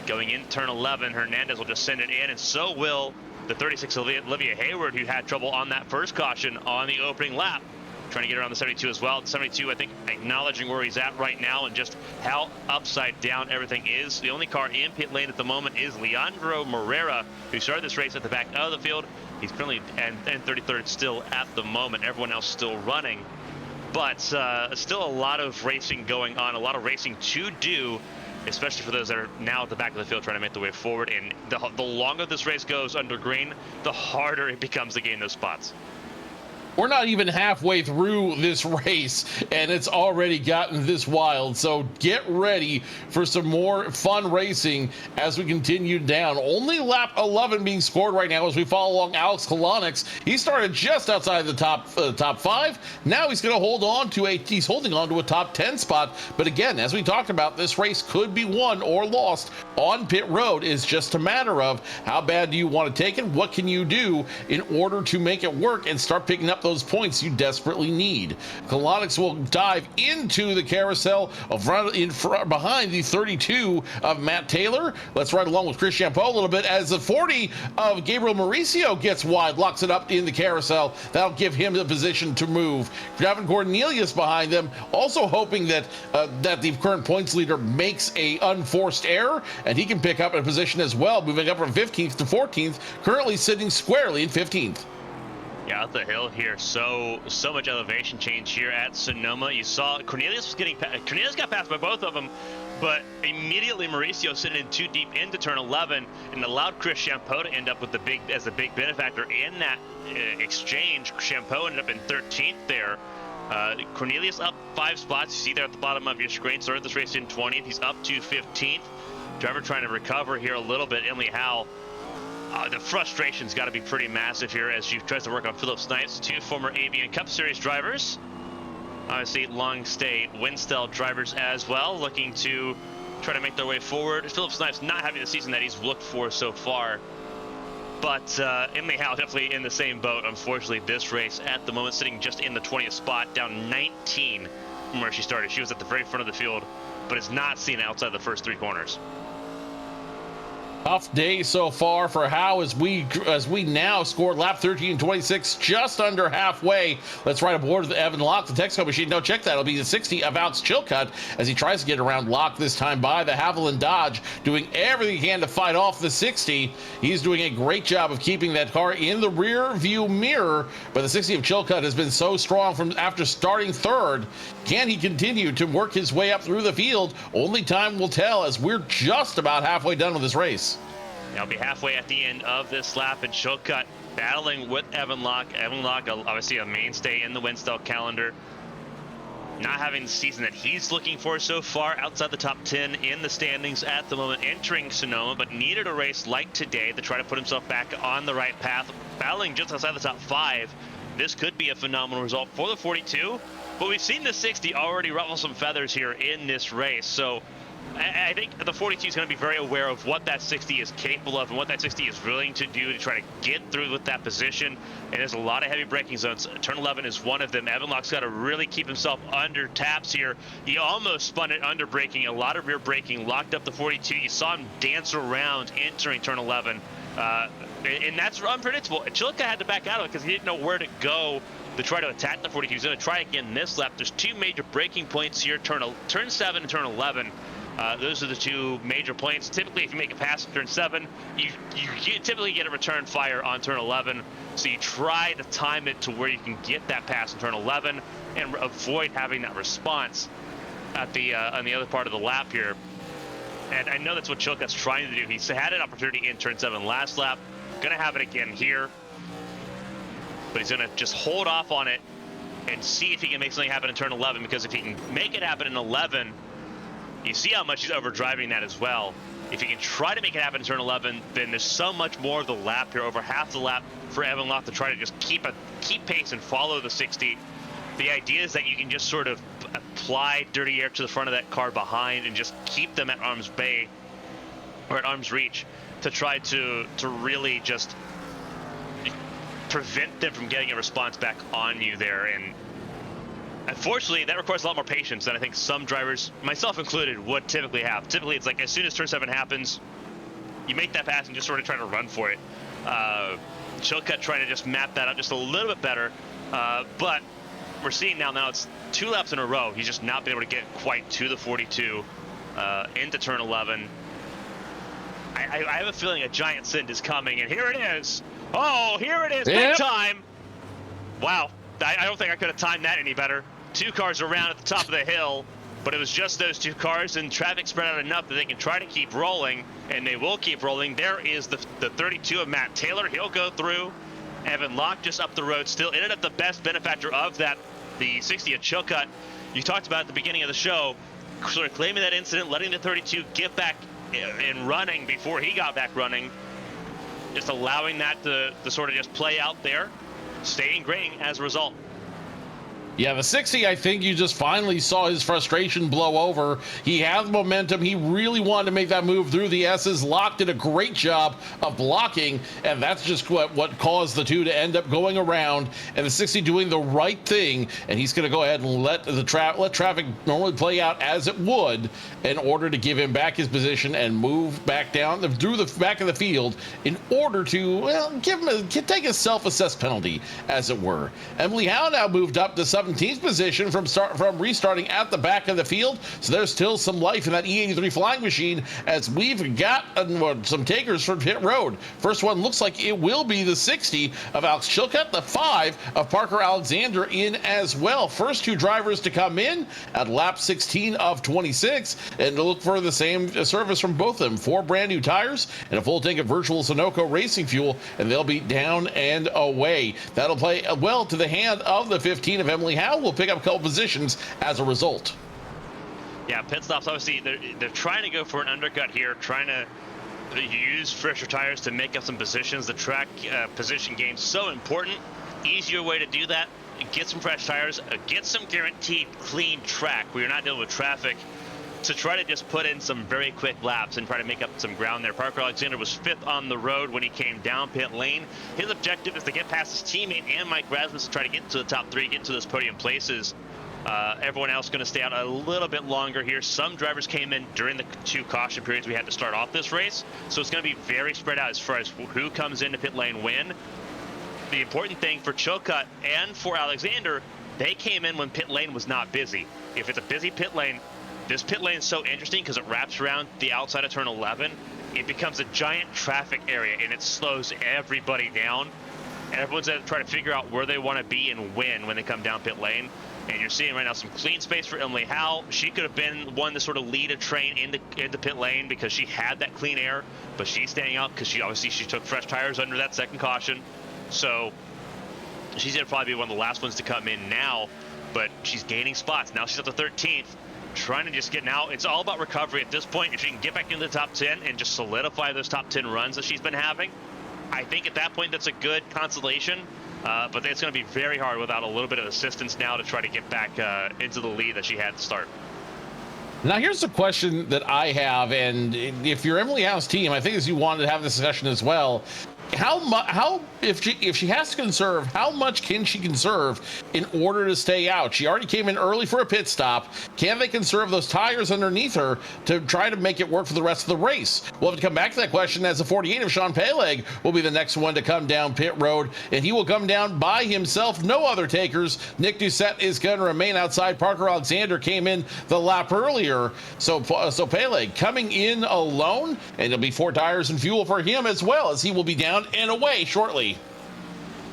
Going in turn 11, Hernandez will just send it in, and so will the 36 Olivia Hayward, who had trouble on that first caution on the opening lap. Trying to get around the 72 as well. The 72, I think, acknowledging where he's at right now and just how upside down everything is. The only car in pit lane at the moment is Leandro Morera, who started this race at the back of the field. He's currently and 33rd still at the moment. Everyone else still running. But still a lot of racing going on, a lot of racing to do, especially for those that are now at the back of the field trying to make their way forward. And the longer this race goes under green, the harder it becomes to gain those spots. We're not even halfway through this race, and it's already gotten this wild. So get ready for some more fun racing as we continue down. Only lap 11 being scored right now as we follow along Alex Kolonix. He started just outside the top 5. Now he's going to hold on to he's holding on to a top 10 spot. But again, as we talked about, this race could be won or lost on pit road. It's just a matter of how bad do you want to take it? What can you do in order to make it work and start picking up those points you desperately need. Kolonix will dive into the carousel behind the 32 of Matt Taylor. Let's ride along with Chris Champeau a little bit as the 40 of Gabriel Mauricio gets wide, locks it up in the carousel. That'll give him the position to move. Gavin Cornelius behind them, also hoping that the current points leader makes a unforced error, and he can pick up a position as well, moving up from 15th to 14th, currently sitting squarely in 15th. Yeah, up the hill here, so much elevation change here at Sonoma. You saw Cornelius got passed by both of them, but immediately Mauricio sitting in too deep into turn 11 and allowed Chris Champeau to end up with the big benefactor in that exchange. Champeau ended up in 13th there. Cornelius up 5 spots. You see there at the bottom of your screen. Started this race in 20th. He's up to 15th. Driver trying to recover here a little bit. Emily Howe. The frustration's got to be pretty massive here as she tries to work on Philip Snipes, 2 former ABN Cup Series drivers. Obviously, long stay Winstel drivers as well, looking to try to make their way forward. Philip Snipes not having the season that he's looked for so far. But Emily Howe definitely in the same boat, unfortunately, this race at the moment, sitting just in the 20th spot, down 19 from where she started. She was at the very front of the field, but is not seen outside the first 3 corners. Tough day so far for Howe as we now scored lap 13 and 26, just under halfway. Let's ride aboard the Evan Locke, the Texaco machine. No, check that. It'll be the 60 of Alex Chilcutt as he tries to get around Locke this time by the Haviland Dodge, doing everything he can to fight off the 60. He's doing a great job of keeping that car in the rear view mirror, but the 60 of Chilcutt has been so strong from after starting 3rd. Can he continue to work his way up through the field? Only time will tell as we're just about halfway done with this race. I'll be halfway at the end of this lap, and Chilcutt battling with Evan Locke. Evan Locke, obviously a mainstay in the Winstel calendar. Not having the season that he's looking for so far, outside the top 10 in the standings at the moment, entering Sonoma, but needed a race like today to try to put himself back on the right path, battling just outside the top 5. This could be a phenomenal result for the 42, but we've seen the 60 already ruffle some feathers here in this race, so I think the 42 is going to be very aware of what that 60 is capable of and what that 60 is willing to do to try to get through with that position. And there's a lot of heavy braking zones. Turn 11 is one of them. Evan Locke's got to really keep himself under taps here. He almost spun it under braking, a lot of rear braking, locked up the 42. You saw him dance around entering turn 11. And that's unpredictable. Chilcutt had to back out of it because he didn't know where to go to try to attack the 42. He's going to try again this lap. There's 2 major braking points here, turn 7 and turn 11. Those are the 2 major points. Typically, if you make a pass in turn 7, you typically get a return fire on turn 11. So you try to time it to where you can get that pass in turn 11 and avoid having that response at the on the other part of the lap here. And I know that's what Chilcutt's trying to do. He had an opportunity in turn 7 last lap. Gonna have it again here. But he's gonna just hold off on it and see if he can make something happen in turn 11, because if he can make it happen in 11, you see how much he's overdriving that as well. If he can try to make it happen in turn 11, then there's so much more of the lap here, over half the lap for Evan Locke to try to just keep pace and follow the 60. The idea is that you can just sort of apply dirty air to the front of that car behind and just keep them at arm's bay or at arm's reach to try to really just prevent them from getting a response back on you there. And Unfortunately, that requires a lot more patience than I think some drivers, myself included, would typically have. Typically, it's like as soon as turn 7 happens, you make that pass and just sort of try to run for it. Chilcutt trying to just map that out just a little bit better, but we're seeing now it's 2 laps in a row. He's just not been able to get quite to the 42 into turn 11. I have a feeling a giant send is coming, and here it is. Oh, here it is, big time. Wow, I don't think I could have timed that any better. 2 cars around at the top of the hill, but it was just those 2 cars, and traffic spread out enough that they can try to keep rolling, and they will keep rolling. There is the 32 of Matt Taylor. He'll go through. Evan Locke just up the road still. Ended up the best benefactor of that, the 60 at Chilcutt. You talked about at the beginning of the show, sort of claiming that incident, letting the 32 get back in running before he got back running, just allowing that to sort of just play out there, staying green as a result. Yeah, the 60, I think you just finally saw his frustration blow over. He had the momentum. He really wanted to make that move through the S's. Locke did a great job of blocking, and that's just what caused the 2 to end up going around, and the 60 doing the right thing, and he's going to go ahead and let traffic normally play out as it would in order to give him back his position and move back down through the back of the field in order to, well, take a self-assessed penalty, as it were. Emily Howe now moved up to 17th position from restarting at the back of the field, so there's still some life in that E83 flying machine as we've got some takers from pit road. First one looks like it will be the 60 of Alex Chilcutt, the 5 of Parker Alexander in as well. First 2 drivers to come in at lap 16 of 26, and to look for the same service from both of them. 4 brand new tires and a full tank of virtual Sunoco racing fuel, and they'll be down and away. That'll play well to the hand of the 15 of Emily Howe. Will pick up a couple positions as a result. Yeah, pit stops, obviously, they're trying to go for an undercut here, trying to use fresher tires to make up some positions. The track position game's so important. Easier way to do that, get some fresh tires, get some guaranteed clean track where you're not dealing with traffic, to try to just put in some very quick laps and try to make up some ground there. Parker Alexander was 5th on the road when he came down pit lane. His objective is to get past his teammate and Mike Rasmus to try to get into the top 3, get into those podium places. Everyone else going to stay out a little bit longer here. Some drivers came in during the 2 caution periods we had to start off this race, so it's going to be very spread out as far as who comes into pit lane when. The important thing for Chilcutt and for Alexander, they came in when pit lane was not busy. If it's a busy pit lane, this pit lane is so interesting because it wraps around the outside of turn 11. It becomes a giant traffic area, and it slows everybody down. And everyone's going to try to figure out where they want to be and when they come down pit lane. And you're seeing right now some clean space for Emily Howe. She could have been one to sort of lead a train into pit lane because she had that clean air, but she's staying out because she took fresh tires under that 2nd caution. So she's going to probably be one of the last ones to come in now, but she's gaining spots. Now she's up to 13th. Trying to just get now. It's all about recovery at this point. If she can get back into the top 10 and just solidify those top 10 runs that she's been having, I think at that point that's a good consolation. But it's going to be very hard without a little bit of assistance now to try to get back into the lead that she had to start. Now, here's a question that I have, and if you're Emily Howe's team, I think as you wanted to have this discussion as well, if she has to conserve, how much can she conserve in order to stay out? She already came in early for a pit stop. Can they conserve those tires underneath her to try to make it work for the rest of the race? We'll have to come back to that question as the 48 of Sean Peleg will be the next one to come down pit road, and he will come down by himself. No other takers. Nick Doucette is going to remain outside. Parker Alexander came in the lap earlier, so Peleg coming in alone, and it'll be 4 tires and fuel for him as well, as he will be down and away shortly.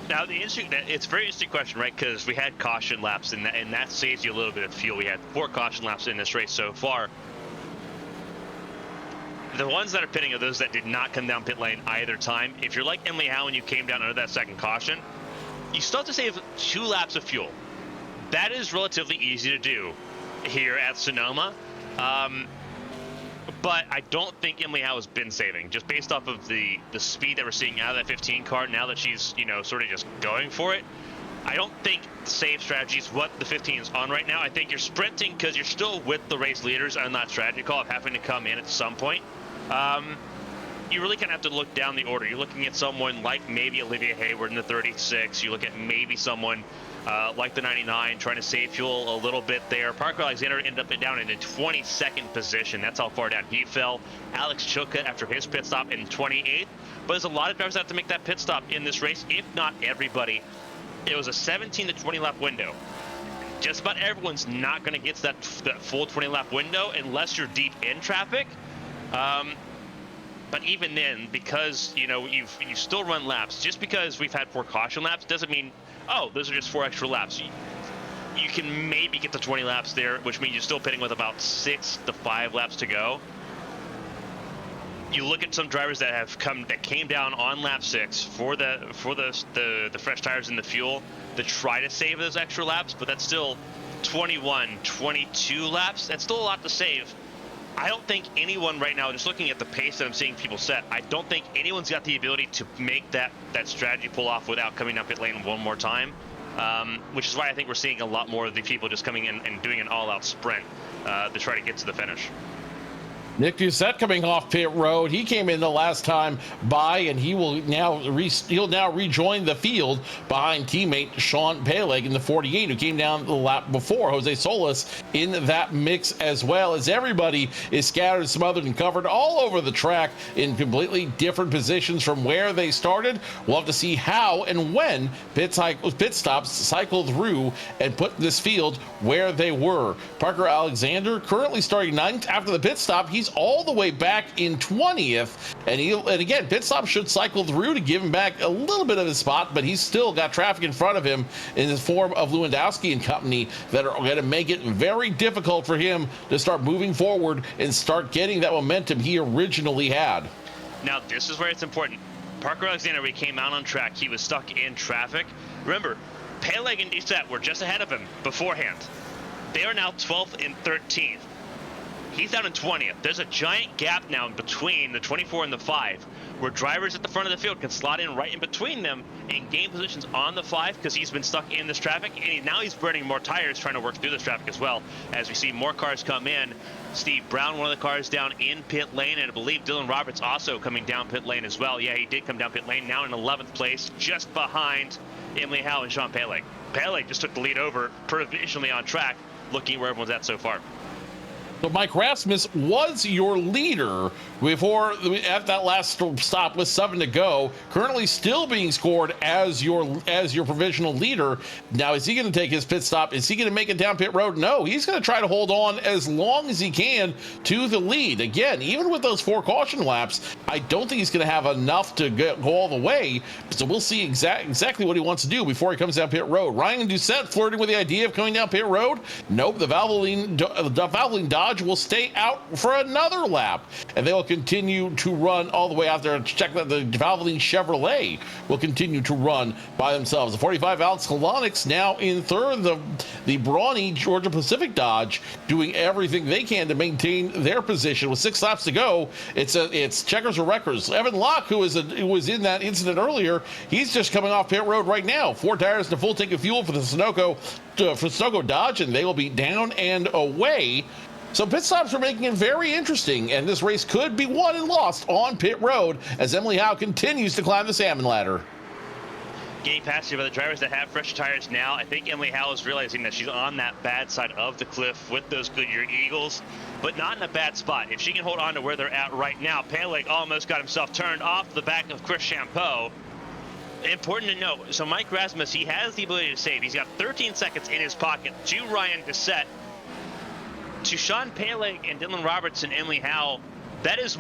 Now, it's a very interesting question, right? Because we had caution laps, and that saves you a little bit of fuel. We had 4 caution laps in this race so far. The ones that are pitting are those that did not come down pit lane either time. If you're like Emily Howe and you came down under that 2nd caution, you still have to save 2 laps of fuel. That is relatively easy to do here at Sonoma. But I don't think Emily Howe has been saving, just based off of the speed that we're seeing out of that 15 car now that she's, sort of just going for it. I don't think the save strategy is what the 15 is on right now. I think you're sprinting because you're still with the race leaders on that strategy call of having to come in at some point. You really kind of have to look down the order. You're looking at someone like maybe Olivia Hayward in the 36. You look at maybe someone like the 99, trying to save fuel a little bit there. Parker Alexander ended up down in a 22nd position. That's how far down he fell. Alex Chilka after his pit stop in 28th. But there's a lot of drivers that have to make that pit stop in this race, if not everybody. It was a 17 to 20 lap window. Just about everyone's not going to get to that full 20 lap window unless you're deep in traffic. But even then, because you still run laps, just because we've had 4 caution laps doesn't mean, oh, those are just 4 extra laps. You can maybe get to 20 laps there, which means you're still pitting with about 6 to 5 laps to go. You look at some drivers that came down on lap 6 for the fresh tires and the fuel to try to save those extra laps, but that's still 21, 22 laps. That's still a lot to save. I don't think anyone right now, just looking at the pace that I'm seeing people set, I don't think anyone's got the ability to make that strategy pull off without coming down pit lane one more time, which is why I think we're seeing a lot more of the people just coming in and doing an all-out sprint to try to get to the finish. Nick Doucette coming off pit road. He came in the last time by, and he'll now rejoin the field behind teammate Sean Peleg in the 48, who came down the lap before. Jose Solis in that mix, as well as everybody is scattered, smothered, and covered all over the track in completely different positions from where they started. We'll have to see how and when pit stops cycle through and put this field where they were. Parker Alexander currently starting 9th after the pit stop. He's all the way back in 20th, and again, pit stop should cycle through to give him back a little bit of his spot, but he's still got traffic in front of him in the form of Lewandowski and company that are going to make it very difficult for him to start moving forward and start getting that momentum he originally had. Now, this is where it's important. Parker Alexander, when he came out on track, he was stuck in traffic. Remember, Peleg and Doucette were just ahead of him beforehand. They are now 12th and 13th. He's down in 20th. There's a giant gap now between the 24 and the 5, where drivers at the front of the field can slot in right in between them and gain positions on the 5 because he's been stuck in this traffic, and now he's burning more tires trying to work through this traffic as well. As we see more cars come in, Steve Brown, one of the cars down in pit lane, and I believe Dylan Roberts also coming down pit lane as well. Yeah, he did come down pit lane, now in 11th place, just behind Emily Howe and Sean Peleg. Peleg just took the lead over provisionally on track, looking where everyone's at so far. So Mike Rasmus was your leader at that last stop with 7 to go. Currently still being scored as your provisional leader. Now, is he going to take his pit stop? Is he going to make it down pit road? No, he's going to try to hold on as long as he can to the lead. Again, even with those 4 caution laps, I don't think he's going to have enough to go all the way. So we'll see exactly what he wants to do before he comes down pit road. Ryan Doucette flirting with the idea of coming down pit road. Nope, the Valvoline Dodge will stay out for another lap, and they will continue to run all the way out there. Check that the Valvoline Chevrolet will continue to run by themselves. The 45 Alex Kolonix now in third. The brawny Georgia Pacific Dodge doing everything they can to maintain their position with 6 laps to go. It's checkers or wreckers. Evan Locke, who was in that incident earlier, he's just coming off pit road right now. 4 tires and a full tank of fuel for the Sunoco Dodge, and they will be down and away. So pit stops are making it very interesting, and this race could be won and lost on pit road as Emily Howe continues to climb the salmon ladder. Getting past you by the drivers that have fresh tires now. I think Emily Howe is realizing that she's on that bad side of the cliff with those Goodyear Eagles, but not in a bad spot. If she can hold on to where they're at right now, Peleg almost got himself turned off the back of Chris Champeau. Important to note, so Mike Rasmus, he has the ability to save. He's got 13 seconds in his pocket to Ryan Doucette. To Sean Peleg and Dylan Roberts and Emily Howe, that's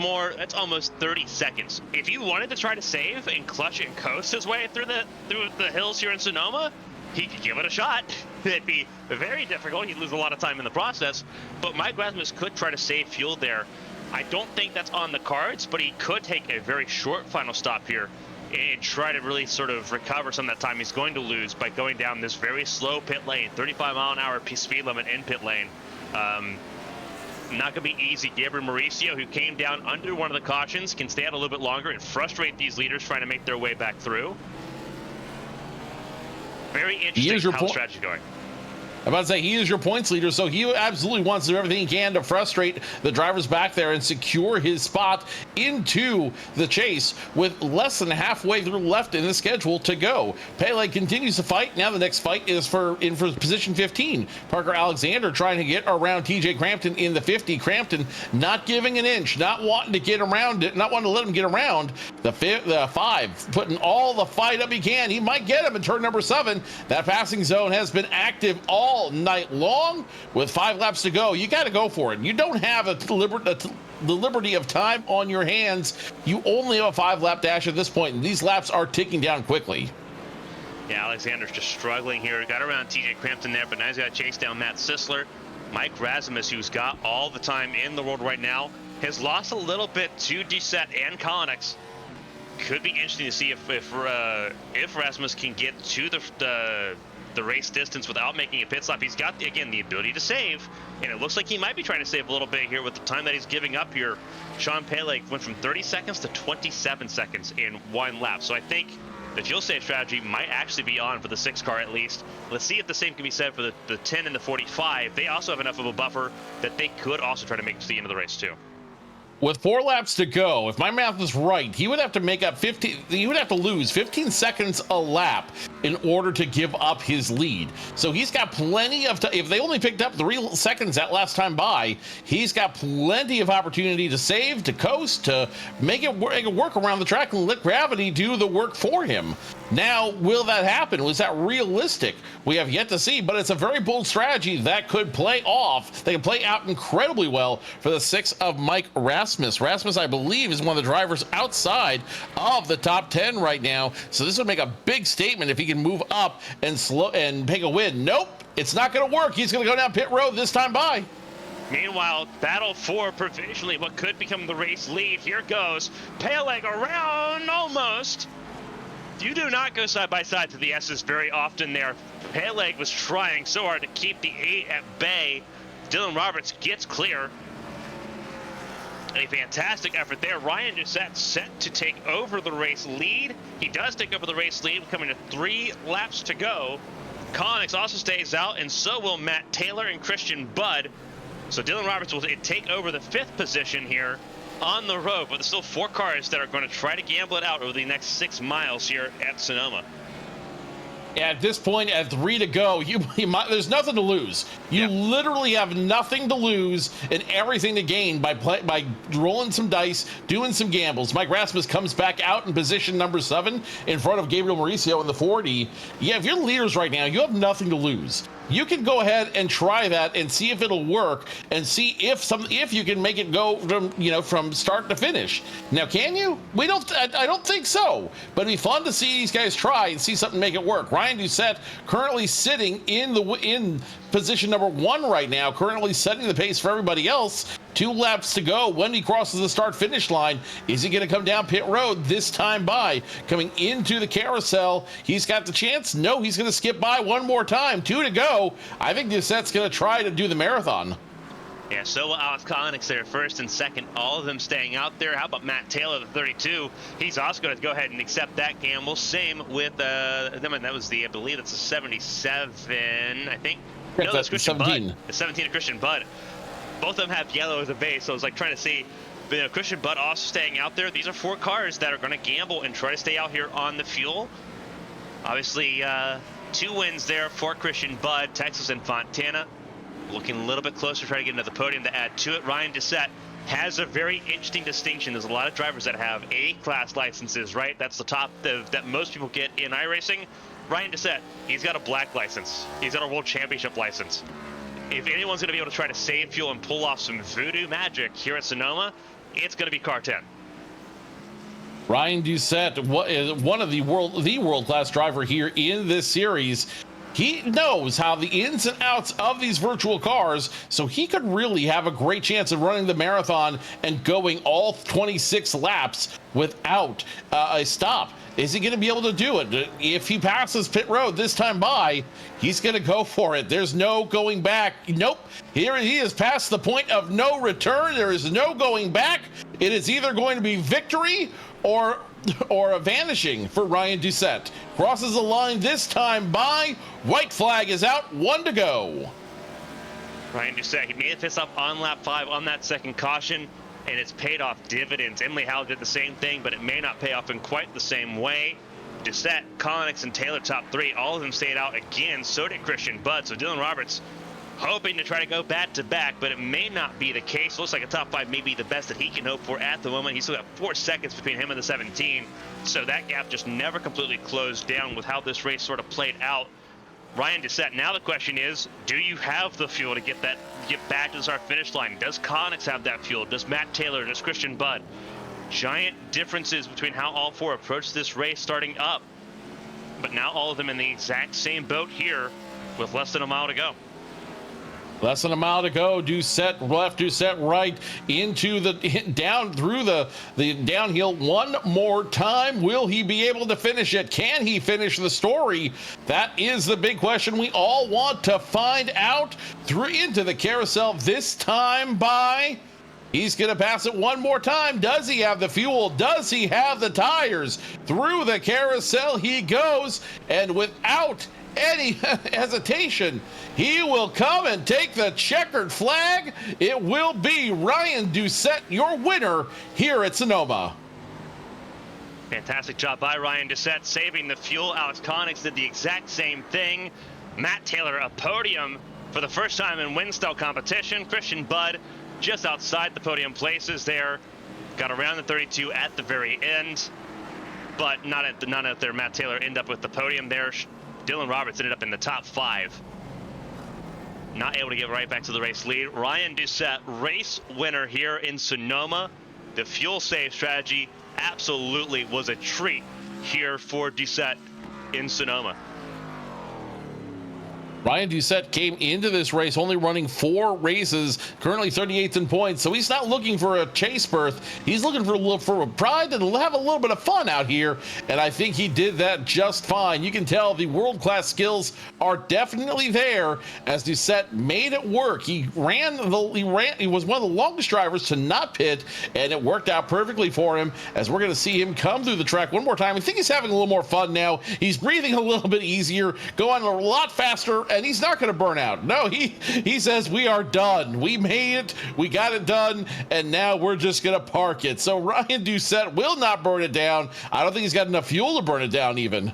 almost 30 seconds. If you wanted to try to save and clutch and coast his way through the hills here in Sonoma, he could give it a shot. It'd be very difficult. He'd lose a lot of time in the process, but Mike Rasmus could try to save fuel there. I don't think that's on the cards, but he could take a very short final stop here and try to really sort of recover some of that time he's going to lose by going down this very slow pit lane, 35-mile-an-hour speed limit in pit lane. Not going to be easy. Gabriel Mauricio, who came down under one of the cautions, can stay out a little bit longer and frustrate these leaders trying to make their way back through. Very interesting how the strategy's going. I'm about to say, he is your points leader, so he absolutely wants to do everything he can to frustrate the drivers back there and secure his spot into the chase with less than halfway through left in the schedule to go. Pele continues to fight. Now the next fight is for position 15. Parker Alexander trying to get around TJ Crampton in the 50. Crampton not giving an inch, not wanting to get around it, not wanting to let him get around the 5, putting all the fight up he can. He might get him in turn number 7. That passing zone has been active all night long with 5 laps to go. You got to go for it. You don't have the liberty of time on your hands. You only have a 5-lap dash at this point, and these laps are ticking down quickly. Yeah, Alexander's just struggling here. Got around TJ Crampton there, but now he's got to chase down Matt Sisler. Mike Rasmus, who's got all the time in the world right now, has lost a little bit to Doucette and Collins. Could be interesting to see if Rasmus can get to the race distance without making a pit stop. He's got, again, the ability to save, and it looks like he might be trying to save a little bit here with the time that he's giving up here. Sean Pele went from 30 seconds to 27 seconds in 1 lap. So I think the fuel save strategy might actually be on for the 6 car at least. Let's see if the same can be said for the 10 and the 45. They also have enough of a buffer that they could also try to make it to the end of the race too. With 4 laps to go, if my math is right, he would have to make up 15. He would have to lose 15 seconds a lap in order to give up his lead. So he's got plenty of time. If they only picked up 3 seconds that last time by, he's got plenty of opportunity to save, to coast, to make it work around the track and let gravity do the work for him. Now, will that happen? Was that realistic? We have yet to see, but it's a very bold strategy that could play off. They can play out incredibly well for the 6 of Mike Rasmus. Rasmus, I believe, is one of the drivers outside of the top 10 right now. So this would make a big statement if he can move up and take a win. Nope, it's not going to work. He's going to go down pit road this time by. Meanwhile, battle for provisionally what could become the race lead. Here goes Peleg around almost. You do not go side by side to the S's very often there. Peleg was trying so hard to keep the 8 at bay. Dylan Roberts gets clear. A fantastic effort there. Ryan Doucette set to take over the race lead. He does take over the race lead, coming to 3 laps to go. Collins also stays out, and so will Matt Taylor and Christian Budd. So Dylan Roberts will take over the 5th position here on the road, but there's still 4 cars that are going to try to gamble it out over the next 6 miles here at Sonoma. At this point, at 3 to go, there's nothing to lose. You literally have nothing to lose and everything to gain by rolling some dice, doing some gambles. Mike Rasmus comes back out in position number 7 in front of Gabriel Mauricio in the 40. Yeah, if you're leaders right now, you have nothing to lose. You can go ahead and try that and see if it'll work and see if you can make it go from start to finish. Now, can you? I don't think so. But it'd be fun to see these guys try and see something make it work. Ryan Doucette currently sitting in position number 1 right now, currently setting the pace for everybody else. 2 laps to go. When he crosses the start-finish line, is he going to come down pit road this time by? Coming into the carousel, he's got the chance. No, he's going to skip by one more time. 2 to go. I think Doucette's going to try to do the marathon. Yeah, so will Alex Collins there, 1st and 2nd, all of them staying out there. How about Matt Taylor, the 32? He's also going to go ahead and accept that gamble. Same with that was I believe that's a 77, I think. No, that's Christian 17. Budd. The 17 of Christian Budd. Both of them have yellow as a base, so I was like trying to see. But, Christian Budd also staying out there. These are 4 cars that are going to gamble and try to stay out here on the fuel. Obviously, 2 wins there for Christian Budd, Texas and Fontana. Looking a little bit closer, trying to get into the podium to add to it. Ryan Doucette has a very interesting distinction. There's a lot of drivers that have A-class licenses, right? That's the top that most people get in iRacing. Ryan Doucette, he's got a black license. He's got a World Championship license. If anyone's going to be able to try to save fuel and pull off some voodoo magic here at Sonoma, it's going to be Car 10. Ryan Doucette, one of the world-class driver here in this series. He knows how the ins and outs of these virtual cars, so he could really have a great chance of running the marathon and going all 26 laps without a stop. Is he going to be able to do it? If he passes pit road this time by, he's going to go for it. There's no going back. Nope. Here he is past the point of no return. There is no going back. It is either going to be victory or or a vanishing for Ryan Doucette. Crosses the line this time by. White flag is out, 1 to go. Ryan Doucette, he made this up on lap 5 on that second caution, and it's paid off dividends. Emily Howe did the same thing, but it may not pay off in quite the same way. Doucette, Collins, and Taylor top 3, all of them stayed out again. So did Christian Budd. So Dylan Roberts hoping to try to go back-to-back, but it may not be the case. Looks like a top 5 may be the best that he can hope for at the moment. He's still got 4 seconds between him and the 17, so that gap just never completely closed down with how this race sort of played out. Ryan Doucette, now the question is, do you have the fuel to get back to the start finish line? Does Connix have that fuel? Does Matt Taylor? Does Christian Budd? Giant differences between how all 4 approach this race starting up, but now all of them in the exact same boat here with less than a mile to go. Less than a mile to go. Doucette left, Doucette right, into the down through the downhill one more time. Will he be able to finish it? Can he finish the story? That is the big question we all want to find out. Through into the carousel this time by. He's going to pass it one more time. Does he have the fuel? Does he have the tires? Through the carousel he goes, and without any hesitation, he will come and take the checkered flag. It will be Ryan Doucette, your winner here at Sonoma. Fantastic job by Ryan Doucette saving the fuel. Alex Connix did the exact same thing. Matt Taylor, a podium for the first time in Winstel competition. Christian Budd just outside the podium places there. Got around the 32 at the very end, but not at there. Matt Taylor ended up with the podium there. Dylan Roberts ended up in the top 5. Not able to get right back to the race lead. Ryan Doucette, race winner here in Sonoma. The fuel save strategy absolutely was a treat here for Doucette in Sonoma. Ryan Doucette came into this race only running 4 races, currently 38th in points, so he's not looking for a chase berth. He's looking for a pride and have a little bit of fun out here, and I think he did that just fine. You can tell the world-class skills are definitely there as Doucette made it work. He was one of the longest drivers to not pit, and it worked out perfectly for him as we're going to see him come through the track one more time. I think he's having a little more fun now. He's breathing a little bit easier, going a lot faster, and he's not going to burn out. No, he says we are done. We made it. We got it done, and now we're just going to park it. So Ryan Doucette will not burn it down. I don't think he's got enough fuel to burn it down even.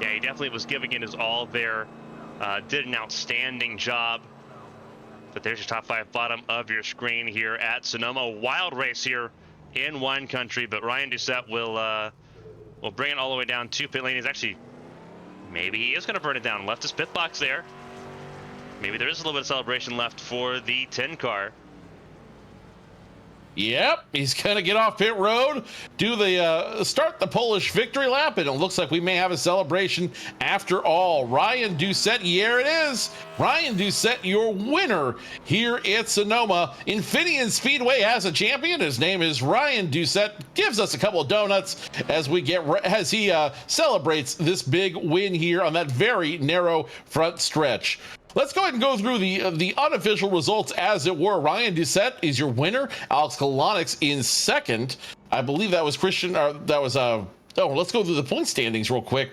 Yeah, he definitely was giving it his all there. Did an outstanding job. But there's your top 5 bottom of your screen here at Sonoma. Wild race here in wine country, but Ryan Doucette will bring it all the way down to pit lane. He's actually, maybe he is going to burn it down. Left his pit box there. Maybe there is a little bit of celebration left for the 10 car. Yep, he's going to get off pit road, do the start the Polish victory lap, and it looks like we may have a celebration after all. Ryan Doucette, here it is. Ryan Doucette, your winner here at Sonoma. Infineon Speedway has a champion. His name is Ryan Doucette. Gives us a couple of donuts as he celebrates this big win here on that very narrow front stretch. Let's go ahead and go through the unofficial results, as it were. Ryan Doucette is your winner. Alex Kolonix in second. I believe that was Christian. Let's go through the point standings real quick.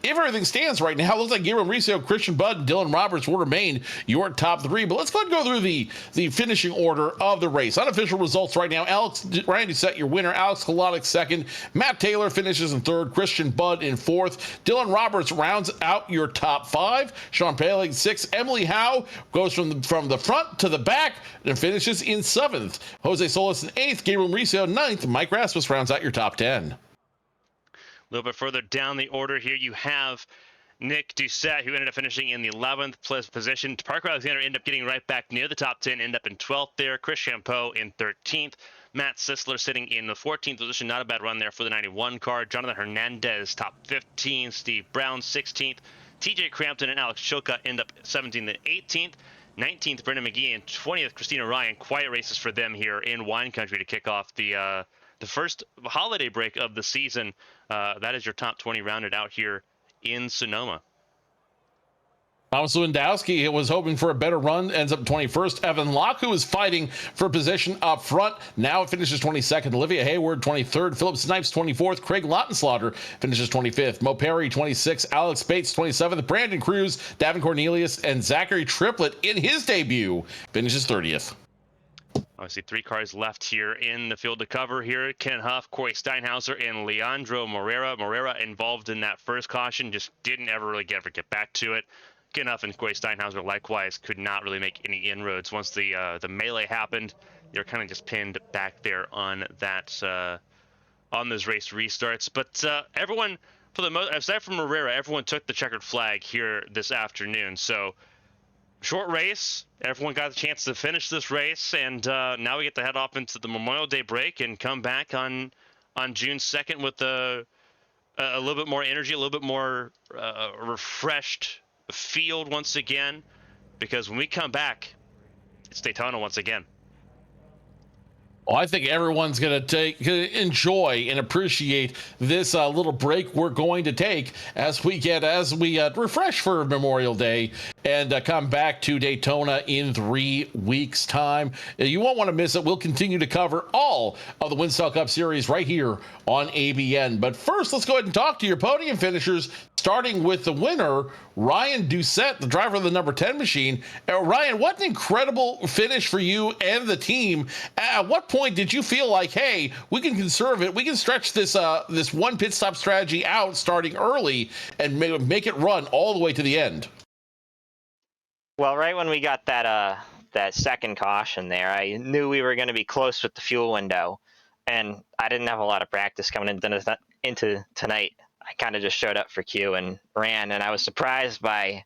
If everything stands right now, it looks like Gabriel Mauricio, Christian Budd, and Dylan Roberts will remain your top 3. But let's go ahead and go through the finishing order of the race. Unofficial results right now. Ryan Doucette, your winner. Alex Kolonix second. Matt Taylor finishes in third. Christian Budd in fourth. Dylan Roberts rounds out your top 5. Sean Paling sixth. Emily Howe goes from the front to the back and finishes in 7th. Jose Solis in 8th. Gabriel Mauricio 9th. Mike Rasmus rounds out your top 10. A little bit further down the order here, you have Nick Doucette, who ended up finishing in the 11th position. Parker Alexander ended up getting right back near the top 10, ended up in 12th there. Chris Champeau in 13th. Matt Sisler sitting in the 14th position. Not a bad run there for the 91 car. Jonathan Hernandez, top 15. Steve Brown, 16th. TJ Crampton and Alex Chilka end up 17th and 18th. 19th, Brendan McGee, and 20th, Christina Ryan. Quiet races for them here in wine country to kick off the first holiday break of the season. That is your top 20 rounded out here in Sonoma. Thomas Lewandowski was hoping for a better run, ends up 21st. Evan Locke, who was fighting for position up front, now finishes 22nd. Olivia Hayward, 23rd. Philip Snipes, 24th. Craig Lautenslaughter finishes 25th. Mo Perry, 26th. Alex Bates, 27th. Brandon Cruz, Davin Cornelius, and Zachary Triplett in his debut finishes 30th. Obviously, 3 cars left here in the field to cover here. Ken Huff, Corey Steinhauser, and Leandro Morera. Morera involved in that first caution, just didn't ever really get back to it. Ken Huff and Corey Steinhauser likewise could not really make any inroads. Once the melee happened, they were kind of just pinned back there on that on those race restarts. But everyone, for the most, aside from Morera, everyone took the checkered flag here this afternoon. So short race, everyone got a chance to finish this race, and now we get to head off into the Memorial Day break and come back on June 2nd with a little bit more energy, a little bit more refreshed field once again, because when we come back, it's Daytona once again. Well, I think everyone's going to enjoy and appreciate this little break we're going to take as we refresh for Memorial Day and come back to Daytona in 3 weeks' time. You won't want to miss it. We'll continue to cover all of the Winstel Cup Series right here on ABN. But first, let's go ahead and talk to your podium finishers, starting with the winner, Ryan Doucette, the driver of the number 10 machine. Ryan, what an incredible finish for you and the team. At what point did you feel like, hey, we can conserve it, we can stretch this this one pit stop strategy out starting early and make it run all the way to the end? Well, right when we got that second caution there, I knew we were going to be close with the fuel window, and I didn't have a lot of practice coming into tonight. I kind of just showed up for Q and ran, and I was surprised by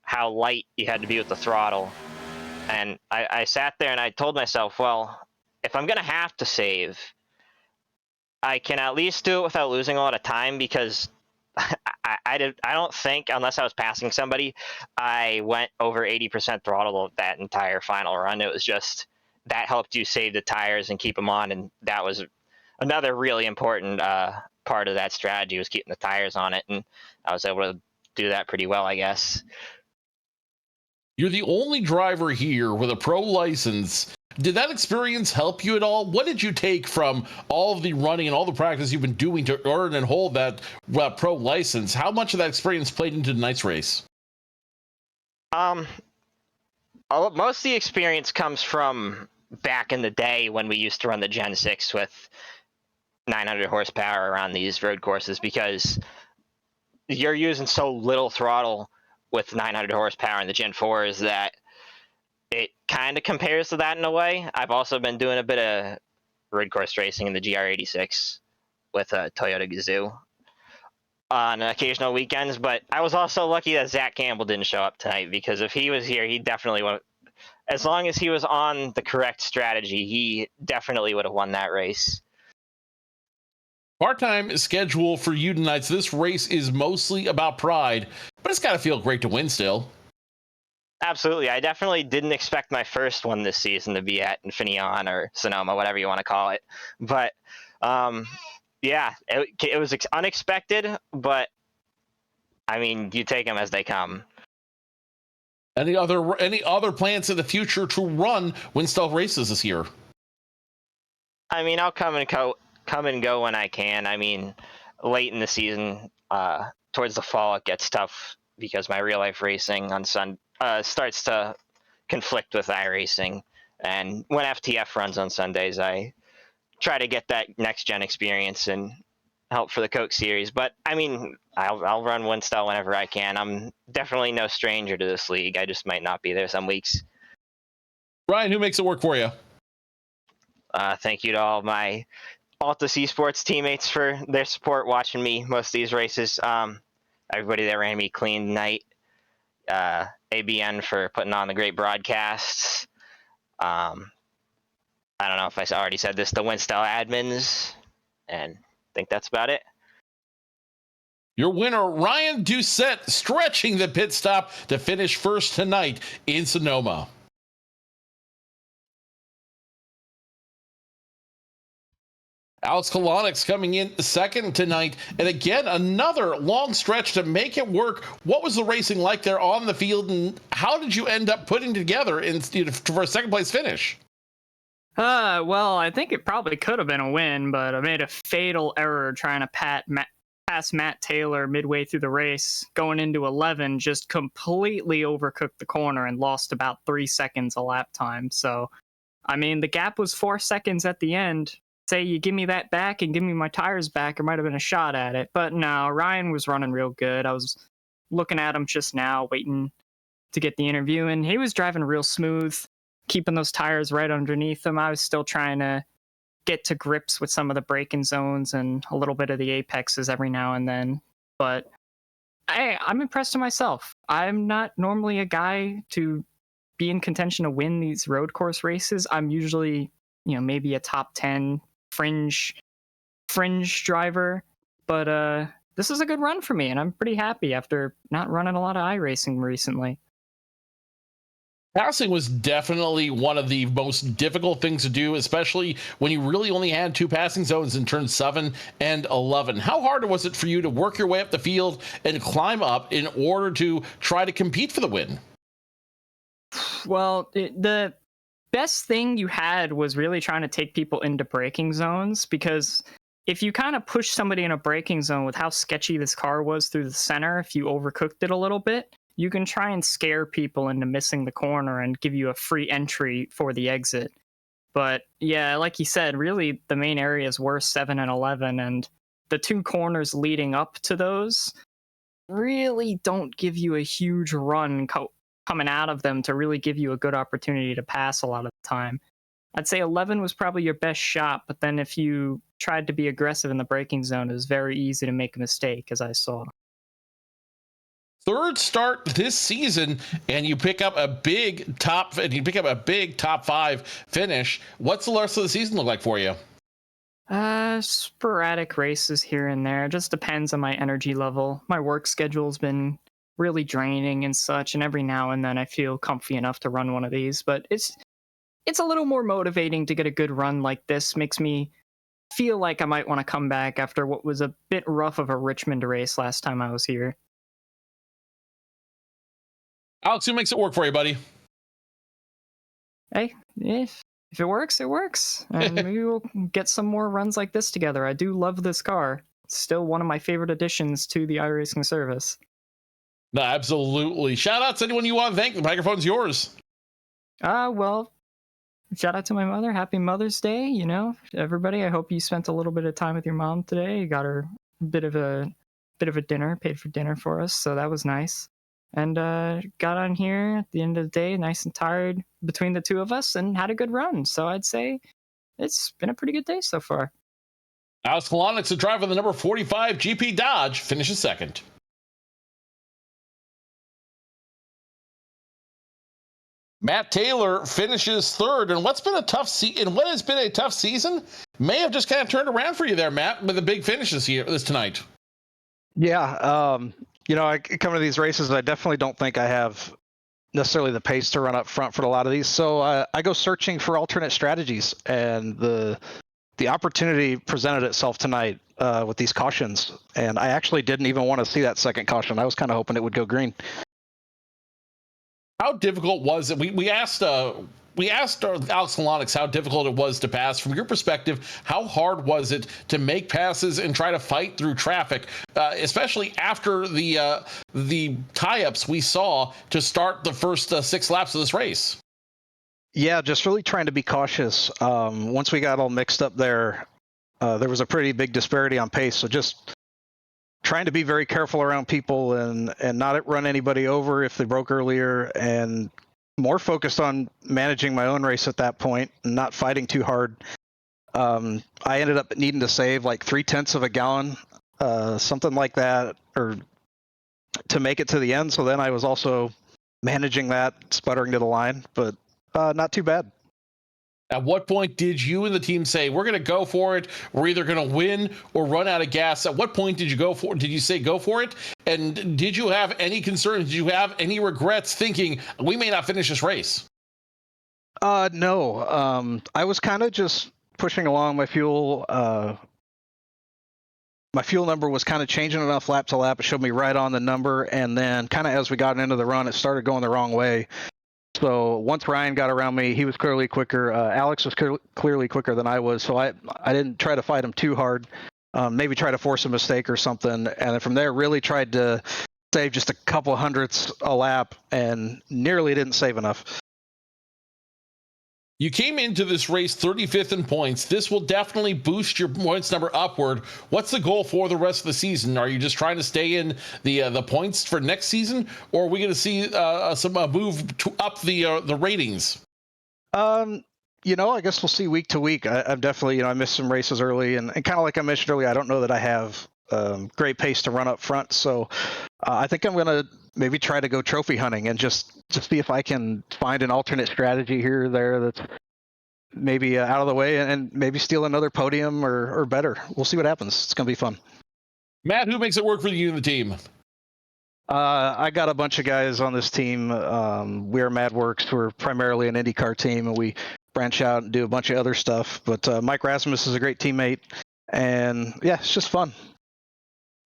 how light you had to be with the throttle. And I sat there and I told myself, well, if I'm going to have to save, I can at least do it without losing a lot of time, because I don't think, unless I was passing somebody, I went over 80% throttle that entire final run. It was just, that helped you save the tires and keep them on, and that was another really important part of that strategy, was keeping the tires on it, and I was able to do that pretty well, I guess. You're the only driver here with a pro license. Did that experience help you at all? What did you take from all of the running and all the practice you've been doing to earn and hold that pro license? How much of that experience played into tonight's race? Most of the experience comes from back in the day when we used to run the Gen 6 with 900 horsepower around these road courses, because you're using so little throttle with 900 horsepower in the Gen 4s that it kind of compares to that in a way. I've also been doing a bit of road course racing in the GR86 with a Toyota Gazoo on occasional weekends, but I was also lucky that Zach Campbell didn't show up tonight, because if he was here, he definitely would, as long as he was on the correct strategy, he definitely would have won that race. Part-time schedule for you tonight. So this race is mostly about pride, but it's got to feel great to win still. Absolutely. I definitely didn't expect my first one this season to be at Infineon or Sonoma, whatever you want to call it. But yeah, it was unexpected, but I mean, you take them as they come. Any other plans in the future to run Winstel races this year? I mean, I'll come and go when I can. I mean, late in the season, towards the fall, it gets tough because my real life racing on starts to conflict with iRacing. And when FTF runs on Sundays, I try to get that next gen experience and help for the Coke series. But I mean, I'll run Winstel whenever I can. I'm definitely no stranger to this league. I just might not be there some weeks. Ryan, who makes it work for you? Thank you to all my Altus Esports teammates for their support watching me most of these races. Everybody that ran me clean tonight. ABN for putting on the great broadcasts. I don't know if I already said this, the Winstel admins, and I think that's about it. Your winner, Ryan Doucette, stretching the pit stop to finish first tonight in Sonoma. Alex Kolonix coming in second tonight. And again, another long stretch to make it work. What was the racing like there on the field, and how did you end up putting together for a second place finish? Well, I think it probably could have been a win, but I made a fatal error trying to pass Matt Taylor midway through the race. Going into 11, just completely overcooked the corner and lost about 3 seconds a lap time. So, I mean, the gap was 4 seconds at the end. Say you give me that back and give me my tires back, there might have been a shot at it. But no, Ryan was running real good. I was looking at him just now, waiting to get the interview, and he was driving real smooth, keeping those tires right underneath him. I was still trying to get to grips with some of the braking zones and a little bit of the apexes every now and then. But I'm impressed with myself. I'm not normally a guy to be in contention to win these road course races. I'm usually, maybe a top 10 fringe driver. But this is a good run for me, and I'm pretty happy after not running a lot of iRacing recently. Passing was definitely one of the most difficult things to do, especially when you really only had 2 passing zones in turns 7 and 11. How hard was it for you to work your way up the field and climb up in order to try to compete for the win? Well, the best thing you had was really trying to take people into braking zones, because if you kind of push somebody in a braking zone with how sketchy this car was through the center, if you overcooked it a little bit, you can try and scare people into missing the corner and give you a free entry for the exit. But yeah, like you said, really the main areas were 7 and 11, and the 2 corners leading up to those really don't give you a huge run coming out of them to really give you a good opportunity to pass a lot of the time. I'd say 11 was probably your best shot, but then if you tried to be aggressive in the braking zone, it was very easy to make a mistake, as I saw. Third start this season, and you pick up a big top 5 finish. What's the rest of the season look like for you? Sporadic races here and there. It just depends on my energy level. My work schedule's been really draining and such, and every now and then I feel comfy enough to run one of these. But it's a little more motivating to get a good run like this. Makes me feel like I might want to come back after what was a bit rough of a Richmond race last time I was here. Alex, who makes it work for you, buddy? Hey, if it works, it works. And maybe we'll get some more runs like this together. I do love this car. It's still one of my favorite additions to the iRacing service. No, absolutely. Shout out to anyone you want to thank. The microphone's yours. Well, shout out to my mother. Happy Mother's Day. Everybody, I hope you spent a little bit of time with your mom today. You got her a bit of a dinner, paid for dinner for us, so that was nice. And got on here at the end of the day, nice and tired between the two of us, and had a good run. So I'd say it's been a pretty good day so far. Alex Kolonix, the driver of the number 45 GP Dodge, finishes second. Matt Taylor finishes third, and what has been a tough season may have just kind of turned around for you there, Matt, with the big finishes here tonight. Yeah, I come to these races, and I definitely don't think I have necessarily the pace to run up front for a lot of these. So I go searching for alternate strategies, and the opportunity presented itself tonight with these cautions. And I actually didn't even want to see that second caution. I was kind of hoping it would go green. How difficult was it? We asked Alex Kolonix how difficult it was to pass. From your perspective, how hard was it to make passes and try to fight through traffic, especially after the tie-ups we saw to start the first 6 laps of this race? Yeah, just really trying to be cautious. Once we got all mixed up there was a pretty big disparity on pace. So just trying to be very careful around people and not run anybody over if they broke earlier, and more focused on managing my own race at that point and not fighting too hard. I ended up needing to save like 0.3 of a gallon, something like that, or to make it to the end. So then I was also managing that, sputtering to the line, but not too bad. At what point did you and the team say, we're going to go for it, we're either going to win or run out of gas? At what point did you say go for it? And did you have any concerns? Did you have any regrets thinking we may not finish this race? No. I was kind of just pushing along. My fuel number was kind of changing enough lap to lap. It showed me right on the number, and then kind of as we got into the run, it started going the wrong way. So once Ryan got around me, he was clearly quicker. Alex was clearly quicker than I was, so I didn't try to fight him too hard. Maybe try to force a mistake or something, and then from there really tried to save just a couple hundredths a lap, and nearly didn't save enough. You came into this race 35th in points. This will definitely boost your points number upward. What's the goal for the rest of the season? Are you just trying to stay in the points for next season, or are we going to see some move up the ratings? I guess we'll see week to week. I'm definitely, I missed some races early, and kind of like I mentioned earlier, I don't know that I have great pace to run up front. So I think I'm going to maybe try to go trophy hunting and just see if I can find an alternate strategy here or there that's maybe out of the way, and maybe steal another podium or better. We'll see what happens. It's going to be fun. Matt, who makes it work for you and the team? I got a bunch of guys on this team. We're MadWorks. We're primarily an IndyCar team, and we branch out and do a bunch of other stuff. But Mike Rasmus is a great teammate, and yeah, it's just fun.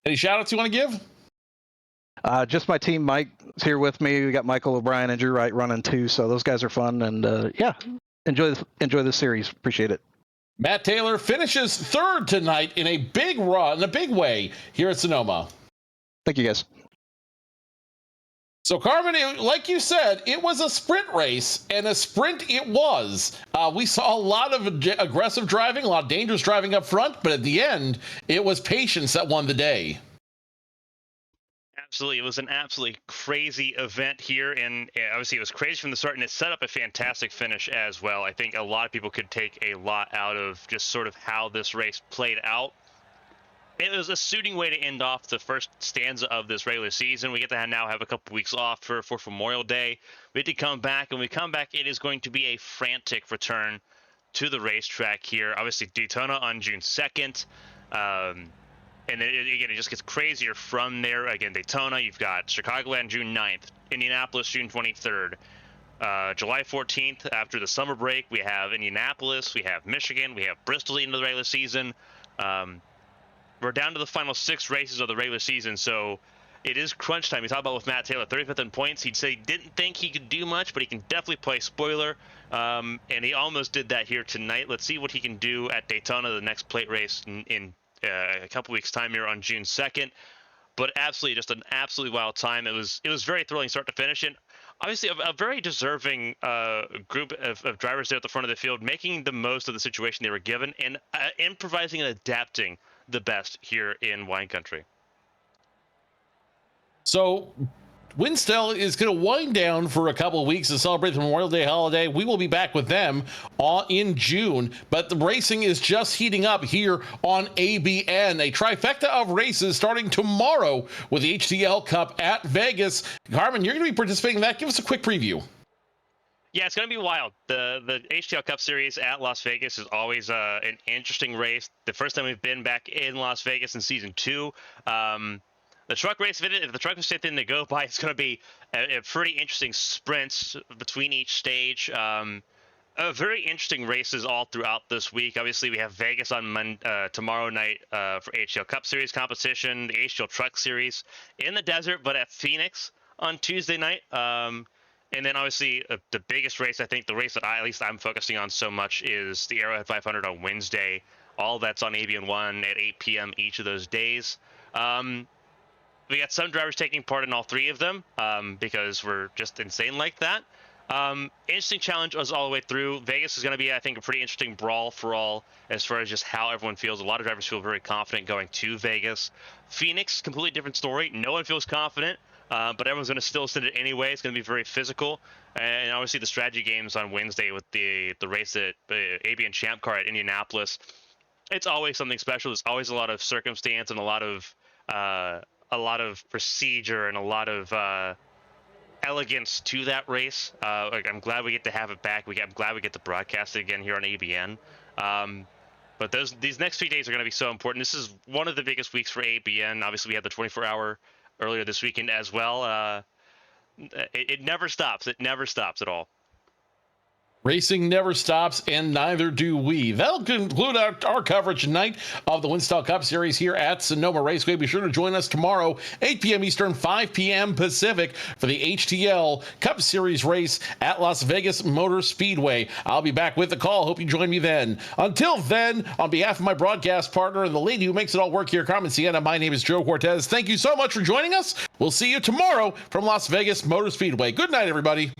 Any shout outs you want to give? Just my team. Mike's here with me. We got Michael O'Brien and Drew Wright running too, so those guys are fun. And yeah, enjoy this series. Appreciate it. Matt Taylor finishes third tonight in a big run, in a big way here at Sonoma. Thank you, guys. So, Carmen, like you said, it was a sprint race, and a sprint it was. We saw a lot of aggressive driving, a lot of dangerous driving up front, but at the end, it was patience that won the day. Absolutely. It was an absolutely crazy event here, and obviously it was crazy from the start, and it set up a fantastic finish as well. I think a lot of people could take a lot out of just sort of how this race played out. It was a suiting way to end off the first stanza of this regular season. We get to now have a couple weeks off for Memorial Day. We get to come back, and when we come back, it is going to be a frantic return to the racetrack here. Obviously, Daytona on June 2nd. And then, again, it just gets crazier from there. Again, Daytona, you've got Chicagoland June 9th, Indianapolis June 23rd. July 14th, after the summer break, we have Indianapolis, we have Michigan, we have Bristol into the regular season. We're down to the final 6 races of the regular season, so it is crunch time. We talked about with Matt Taylor, 35th in points. He'd say he didn't think he could do much, but he can definitely play spoiler, and he almost did that here tonight. Let's see what he can do at Daytona, the next plate race in a couple weeks' time here on June 2nd. But absolutely, just an absolutely wild time. It was very thrilling start to finish, and obviously a very deserving group of drivers there at the front of the field, making the most of the situation they were given, and improvising and adapting the best here in wine country. So Winstel is going to wind down for a couple of weeks to celebrate the Memorial Day holiday. We will be back with them in June, but the racing is just heating up here on ABN. A trifecta of races starting tomorrow with the HDL Cup at Vegas. Carmen, you're going to be participating in that. Give us a quick preview. Yeah, it's going to be wild. The HDL Cup Series at Las Vegas is always an interesting race. The first time we've been back in Las Vegas in Season 2. The truck race, if the truck is something to go by, it's going to be a pretty interesting sprints between each stage. Very interesting races all throughout this week. Obviously, we have Vegas on tomorrow night for HDL Cup Series competition, the HDL Truck Series in the desert, but at Phoenix on Tuesday night. And then obviously the biggest race, I think the race that at least I'm focusing on so much is the Arrowhead 500 on Wednesday. All that's on ABN 1 at 8 p.m. each of those days. We got some drivers taking part in all 3 of them because we're just insane like that. Interesting challenge as all the way through. Vegas is going to be, I think, a pretty interesting brawl for all as far as just how everyone feels. A lot of drivers feel very confident going to Vegas. Phoenix, completely different story. No one feels confident. But everyone's going to still send it anyway. It's going to be very physical. And obviously the strategy games on Wednesday with the race at ABN Champ Car at Indianapolis. It's always something special. There's always a lot of circumstance and a lot of procedure and a lot of elegance to that race. I'm glad we get to have it back. I'm glad we get to broadcast it again here on ABN. But these next 3 days are going to be so important. This is one of the biggest weeks for ABN. Obviously, we had the 24-hour earlier this weekend as well. It never stops. It never stops at all. Racing never stops, and neither do we. That'll conclude our coverage tonight of the Winstel Cup Series here at Sonoma Raceway. Be sure to join us tomorrow, 8 p.m. Eastern, 5 p.m. Pacific, for the HTL Cup Series race at Las Vegas Motor Speedway. I'll be back with the call. Hope you join me then. Until then, on behalf of my broadcast partner and the lady who makes it all work here, Carmen, Sienna, my name is Joe Cortez. Thank you so much for joining us. We'll see you tomorrow from Las Vegas Motor Speedway. Good night, everybody.